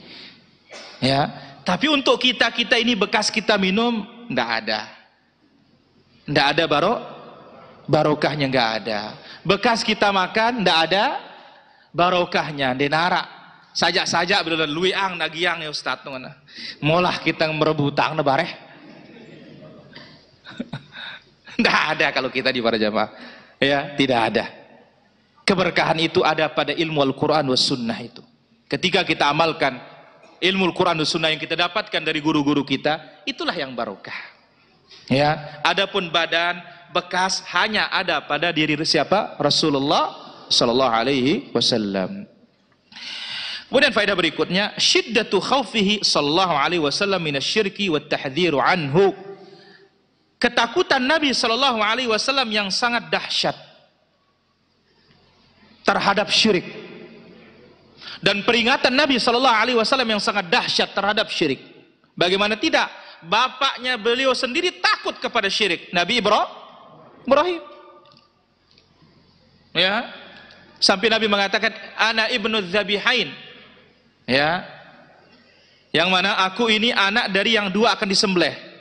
Speaker 2: Ya, tapi untuk kita ini bekas kita minum, tidak ada. Tidak ada barokahnya, nggak ada. Bekas kita makan, tidak ada barokahnya, denara. Sajak-sajak bila luiang nagiang ya Ustaz tuh mana. Molah kita merebutang na bareh. Tidak ada kalau kita di para jamaah. Ya, tidak ada. Keberkahan itu ada pada ilmu Al-Quran was sunnah itu. Ketika kita amalkan, ilmu Al-Quran dan Sunnah yang kita dapatkan dari guru-guru kita, itulah yang barokah. Ya, adapun badan bekas hanya ada pada diri siapa? Rasulullah sallallahu alaihi wasallam. Kemudian faedah berikutnya, syiddatu khaufihi sallallahu alaihi wasallam minasyirki wat tahdhiru anhu. Ketakutan Nabi sallallahu alaihi wasallam yang sangat dahsyat terhadap syirik. Dan peringatan Nabi sallallahu alaihi wasallam yang sangat dahsyat terhadap syirik. Bagaimana tidak? Bapaknya beliau sendiri takut kepada syirik, Nabi Ibrahim. Ya. Sampai Nabi mengatakan ana ibnu dzabihain. Ya. Yang mana aku ini anak dari yang dua akan disembelih.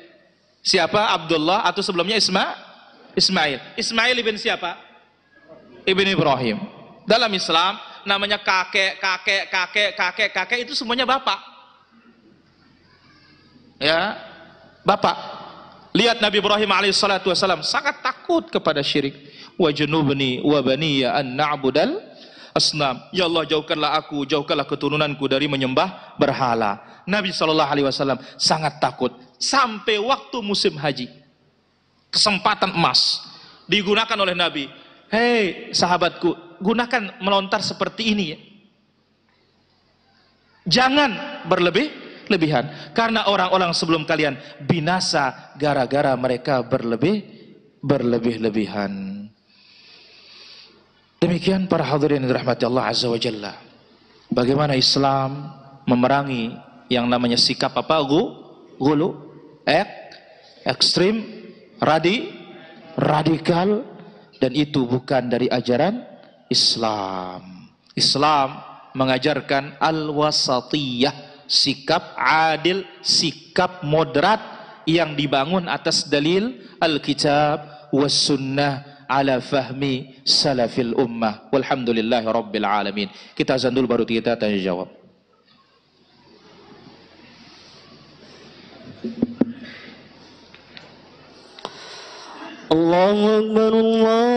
Speaker 2: Siapa? Abdullah atau sebelumnya Ismail. Ismail ibn siapa? Ibn Ibrahim. Dalam Islam namanya kakek itu semuanya bapak. Ya, bapak. Lihat Nabi Ibrahim alaihissalatu wassalam sangat takut kepada syirik. Wa junubni wa baniya an na'budal asnam. Ya Allah, jauhkanlah aku, jauhkanlah keturunanku dari menyembah berhala. Nabi SAW sangat takut. Sampai waktu musim haji, kesempatan emas digunakan oleh Nabi. Hei sahabatku, gunakan melontar seperti ini ya. Jangan berlebihan, karena orang-orang sebelum kalian binasa gara-gara mereka berlebih-lebihan. Demikian para hadirin yang dirahmati Allah Azza wa Jalla, bagaimana Islam memerangi yang namanya sikap apa? Gulu, ekstrim, radikal, dan itu bukan dari ajaran Islam. Islam mengajarkan al-wasatiyah, sikap adil, sikap moderat yang dibangun atas dalil Alkitab was sunnah ala fahmi salafil ummah. Walhamdulillahi rabbil alamin. Kita azan dulu baru kita tanya jawab.
Speaker 3: Allahu Akbar, Allahu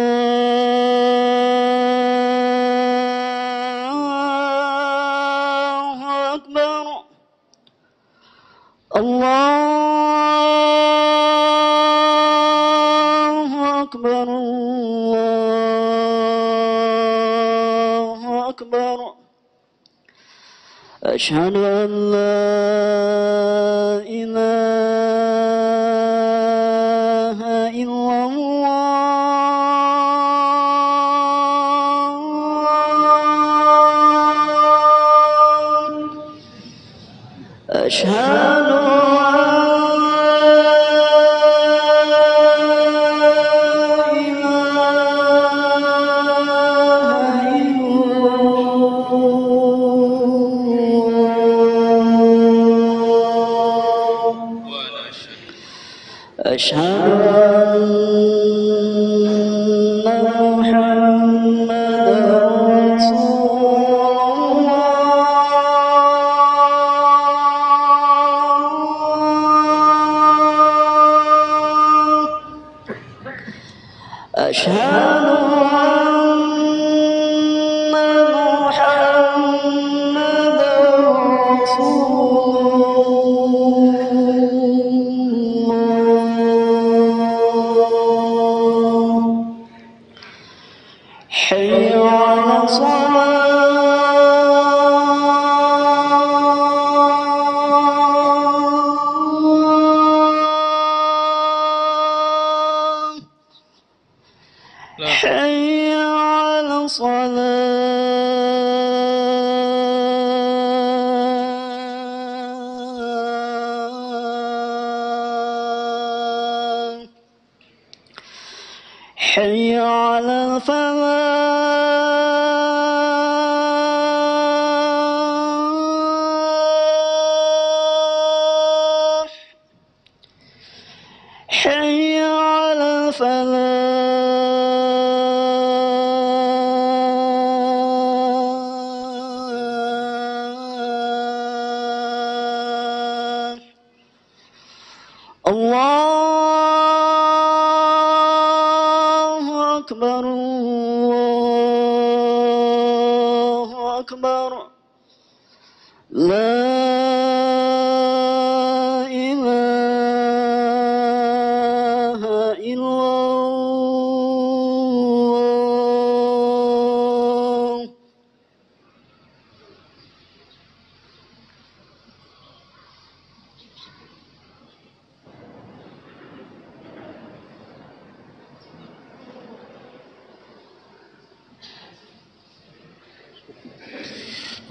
Speaker 3: Akbar, Allahu Akbar, Allahu Akbar. Asyhadu an la ilaha illallah. Asyhadu أشهد أن محمدا رسول الله أشهد أن محمدا رسول حي على الصلاة حي على الصلاة حي على الفلاح حي على الفلاح الله أكبر الله أكبر لا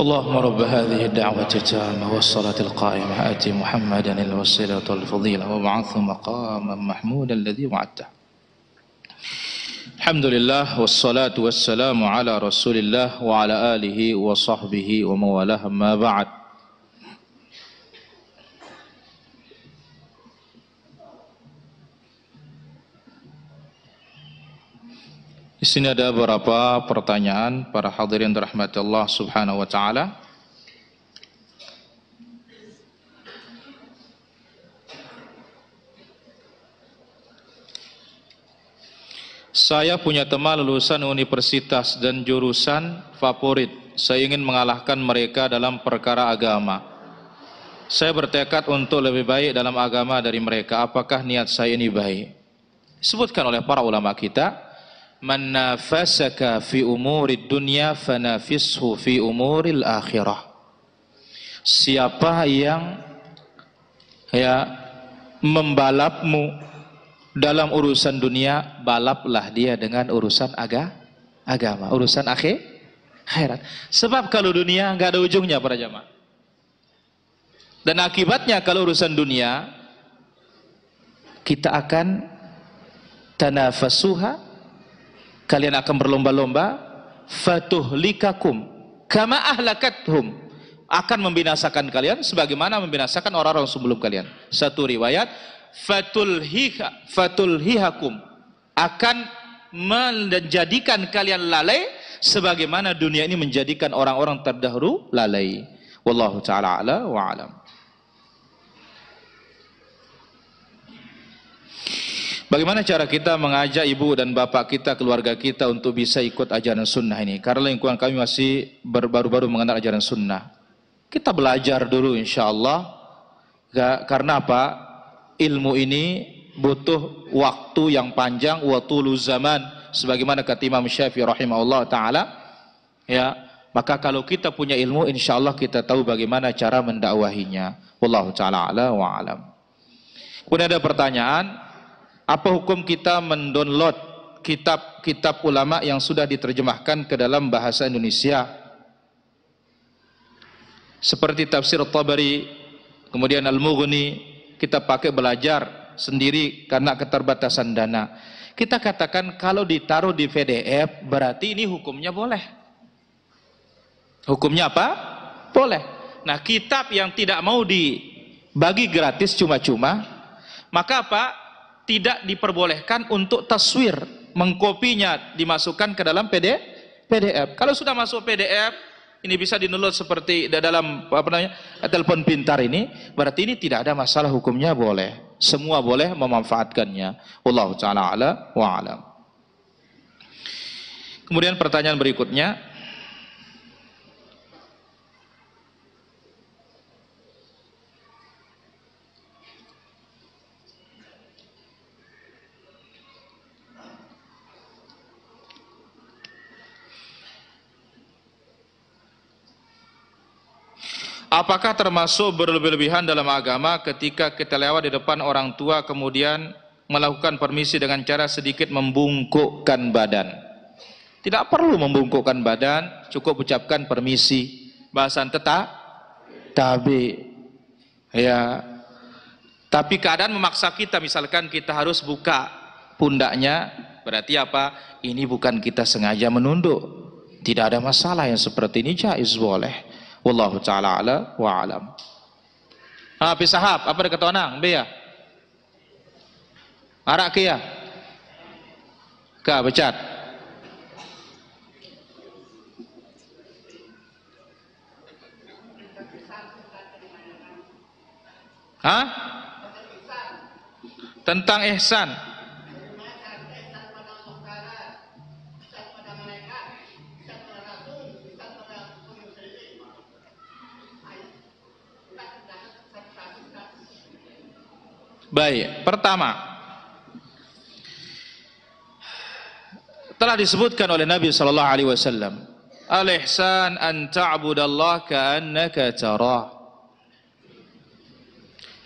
Speaker 2: اللهم رب هذه الدعوة التامة والصلاة القائمة آت محمدا الوسيلة والفضيلة وابعثه مقاما محمودا الذي وعدته. الحمد لله والصلاة والسلام على رسول الله وعلى آله وصحبه ومن والاه أما بعد. Di sini ada beberapa pertanyaan para hadirin dirahmati Allah Subhanahu wa taala. Saya punya teman lulusan universitas dan jurusan favorit. Saya ingin mengalahkan mereka dalam perkara agama. Saya bertekad untuk lebih baik dalam agama dari mereka. Apakah niat saya ini baik? Disebutkan oleh para ulama kita, man nafasaka fi umurid dunya fanafishu fi umuril akhirah. Siapa yang membalapmu dalam urusan dunia, balaplah dia dengan urusan agama, urusan akhirat. Sebab kalau dunia nggak ada ujungnya para jamaah. Dan akibatnya kalau urusan dunia kita akan tanafasuha, kalian akan berlomba-lomba, fatuhlikakum kama ahlakathum, akan membinasakan kalian sebagaimana membinasakan orang-orang sebelum kalian. Satu riwayat, fatulhihakum, akan menjadikan kalian lalai sebagaimana dunia ini menjadikan orang-orang terdahulu lalai. Wallahu taala ala wa alam. Bagaimana cara kita mengajak ibu dan bapak kita, keluarga kita untuk bisa ikut ajaran sunnah ini? Karena lingkungan kami masih baru-baru mengenal ajaran sunnah. Kita belajar dulu insya Allah. Karena apa? Ilmu ini butuh waktu yang panjang, wa tulu zaman, sebagaimana kata Imam Syafi'i rahimahullah ta'ala. Ya, maka kalau kita punya ilmu, insya Allah kita tahu bagaimana cara mendakwahinya. Wallahu ta'ala ala wa alam. Kemudian ada pertanyaan, apa hukum kita mendownload kitab-kitab ulama yang sudah diterjemahkan ke dalam bahasa Indonesia? Seperti tafsir Tabari, kemudian Al-Mughni, kita pakai belajar sendiri karena keterbatasan dana. Kita katakan kalau ditaruh di PDF, berarti ini hukumnya boleh. Hukumnya apa? Boleh. Nah, kitab yang tidak mau dibagi gratis cuma-cuma, maka apa? Tidak diperbolehkan untuk taswir, mengkopinya dimasukkan ke dalam PDF. Kalau sudah masuk PDF, ini bisa di-download seperti dalam telepon pintar ini, berarti ini tidak ada masalah, hukumnya boleh. Semua boleh memanfaatkannya. Wallahu ta'ala ala wa alam. Kemudian pertanyaan berikutnya, apakah termasuk berlebih-lebihan dalam agama ketika kita lewat di depan orang tua kemudian melakukan permisi dengan cara sedikit membungkukkan badan? Tidak perlu membungkukkan badan, cukup ucapkan permisi. Bahasan tabi. Ya. Tapi keadaan memaksa kita, misalkan kita harus buka pundaknya, berarti apa? Ini bukan kita sengaja menunduk. Tidak ada masalah yang seperti ini, jaiz, boleh. Wallahu ta'ala ala wa alam. Pisahab, apa dia kata orang? Be ya? Arak ke ya? Ka, becat. Hah? Tentang ihsan. Baik, pertama, telah disebutkan oleh Nabi sallallahu alaihi wasallam, al-ihsan an ta'budallaha ka'annaka tarah.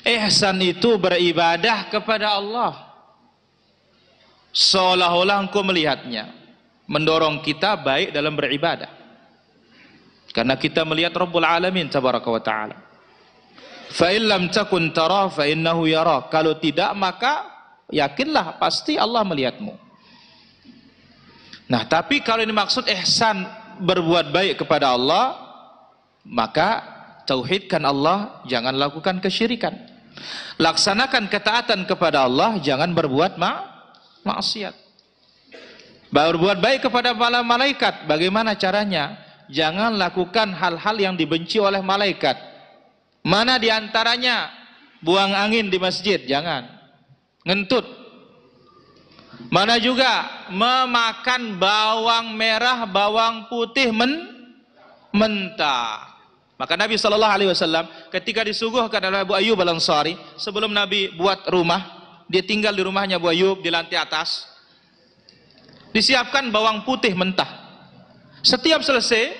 Speaker 2: Ihsan itu beribadah kepada Allah seolah-olah engkau melihatnya, mendorong kita baik dalam beribadah. Karena kita melihat Rabbul Alamin tabaraka wa ta'ala. Fa in lam takun tara fa innahu yara. Kalau tidak maka yakinlah pasti Allah melihatmu. Nah, tapi kalau ini maksud ihsan, berbuat baik kepada Allah, maka tauhidkan Allah, jangan lakukan kesyirikan. Laksanakan ketaatan kepada Allah, jangan berbuat maksiat. Berbuat baik kepada para malaikat, bagaimana caranya? Jangan lakukan hal-hal yang dibenci oleh malaikat. Mana diantaranya? Buang angin di masjid, jangan. Ngentut. Mana juga memakan bawang merah, bawang putih mentah. Maka Nabi SAW ketika disuguhkan oleh Abu Ayyub Al-Ansari, sebelum Nabi buat rumah, dia tinggal di rumahnya Abu Ayyub di lantai atas, disiapkan bawang putih mentah. Setiap selesai,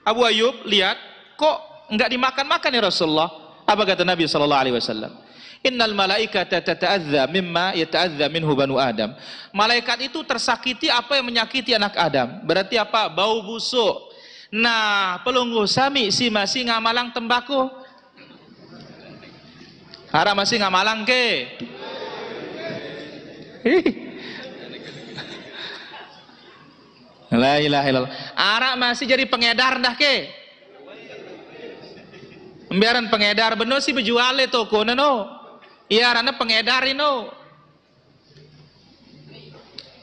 Speaker 2: Abu Ayyub lihat, kok enggak dimakan-makan ya Rasulullah. Apa kata Nabi SAW? Innal malaikata tata'adza mimma yata'adza minhu banu Adam. Malaikat itu tersakiti apa yang menyakiti anak Adam. Berarti apa? Bau busuk. Nah, pelungguh sami si masih ngamalang tembakau. Harap masih ngamalang ke? La ilaha illallah. Harap masih jadi pengedar dah ke? Biaran pengedar bener sih berjual toko no. Iya, karena pengedar no.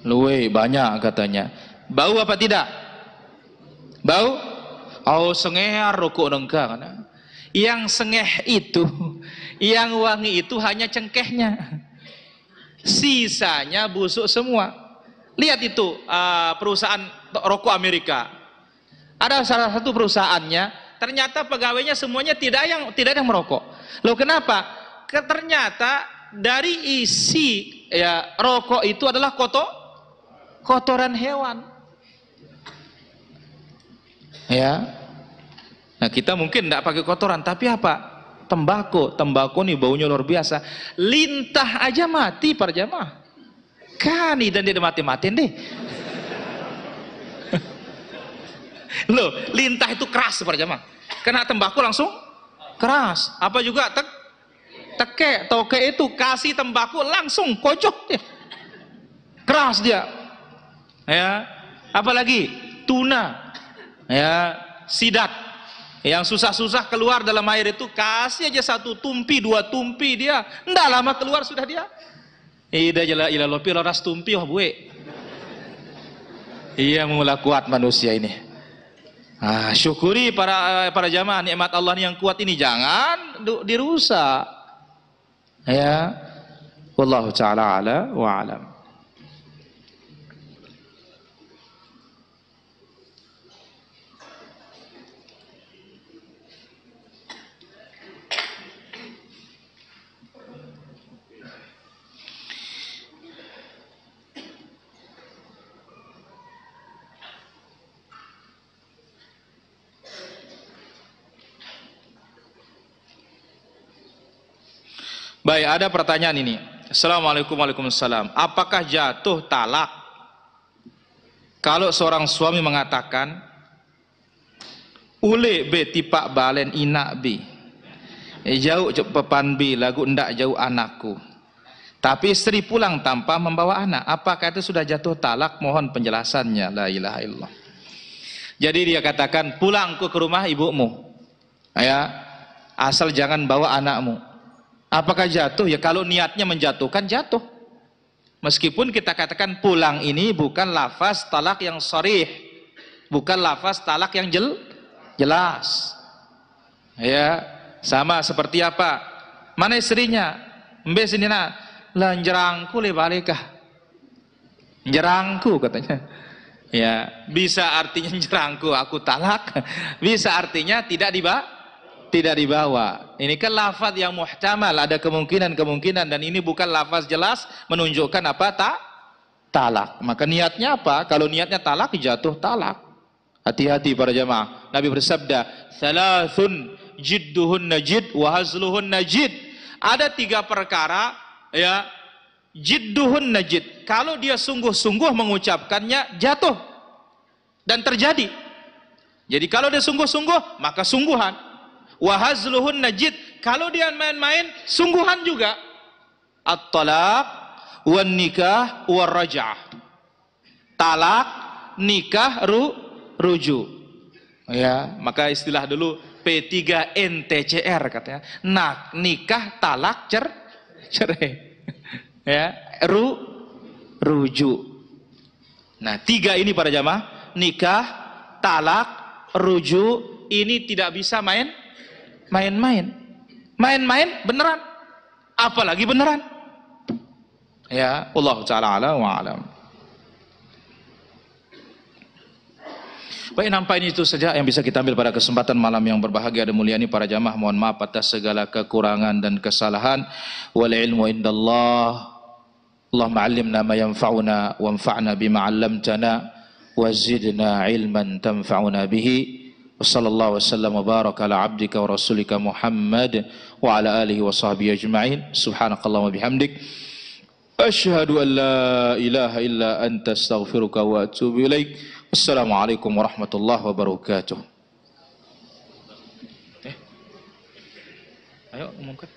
Speaker 2: Luwe banyak katanya. Bau apa tidak? Bau? Oh, sengeh rokok nengka kana. Yang sengeh itu, yang wangi itu hanya cengkehnya. Sisanya busuk semua. Lihat itu perusahaan rokok Amerika. Ada salah satu perusahaannya, ternyata pegawainya semuanya tidak ada yang merokok. Loh, kenapa? Ternyata dari isi ya rokok itu adalah kotoran hewan. Ya. Nah, kita mungkin tidak pakai kotoran, tapi apa? Tembakau nih baunya luar biasa. Lintah aja mati para jamaah. Kani dan dia mati-matiin deh. Loh, lintah itu keras para jamaah. Kena tembakau langsung keras. Apa juga toke itu kasih tembakau langsung kocok dia. Keras dia. Ya. Apalagi tuna. Ya, sidat. Yang susah-susah keluar dalam air itu kasih aja 1 tumpi, 2 tumpi dia. Enggak lama keluar sudah dia. Ida jala ila lopi loras tumpi oh buwe. Iya, mulai kuat manusia ini. Syukuri para jamaah nikmat Allah yang kuat ini, jangan dirusak. Ya. Wallahu taala ala wa alam. Baik, ada pertanyaan ini. Assalamualaikum warahmatullahi wabarakatuh. Apakah jatuh talak kalau seorang suami mengatakan ule be tipak balen inak bi jauh pepan bi lagu ndak jauh anakku, tapi istri pulang tanpa membawa anak, apakah itu sudah jatuh talak? Mohon penjelasannya. La ilaha illallah. Jadi dia katakan pulang ke rumah ibumu ya, asal jangan bawa anakmu. Apakah jatuh? Ya kalau niatnya menjatuhkan, jatuh. Meskipun kita katakan pulang ini bukan lafaz talak yang sharih, bukan lafaz talak yang jelas. Ya, sama seperti apa? Mana istrinya? Mbe sini nak, lah jerangku le balikah. Jerangku katanya. Ya, bisa artinya jerangku aku talak, bisa artinya tidak dibawa. Ini kan lafaz yang muhtamal, ada kemungkinan, dan ini bukan lafaz jelas menunjukkan apa? Talak. Maka niatnya apa? Kalau niatnya talak, jatuh talak. Hati-hati para jamaah. Nabi bersabda, "Thalathun jidduhun najid wa hazluhun najid." Ada 3 perkara ya, jidduhun najid. Kalau dia sungguh-sungguh mengucapkannya, jatuh dan terjadi. Jadi kalau dia sungguh-sungguh, maka sungguhan. Wa hazluhun najid, kalau dia main-main, sungguhan juga. At-talaq wan nikah war raj'ah. Talak, nikah, rujuk. Ya, maka istilah dulu P3NTCR katanya. Nah, nikah, talak, cerai. Ya, rujuk. Nah, 3 ini para jamaah, nikah, talak, rujuk, ini tidak bisa main-main. Main-main beneran. Apalagi beneran. Ya, Allah Ta'ala ala wa alam. Baik, nampaknya itu saja yang bisa kita ambil pada kesempatan malam yang berbahagia dan mulia ini para jamaah. Mohon maaf atas segala kekurangan dan kesalahan. Wal ilmu indallah. Allahumma 'allimna ma yanfa'una wanfa'na bima 'allamtana wa zidna 'ilman tanfa'una bihi. Wa sallallahu wasallam wa baraka ala 'abdika wa rasulika Muhammad wa ala alihi wa sahbihi ajma'in. Subhanakallahumma bihamdik asyhadu an la ilaha illa anta astaghfiruka wa atubu ilaik. Assalamualaikum warahmatullahi wabarakatuh. Ayo umumkan.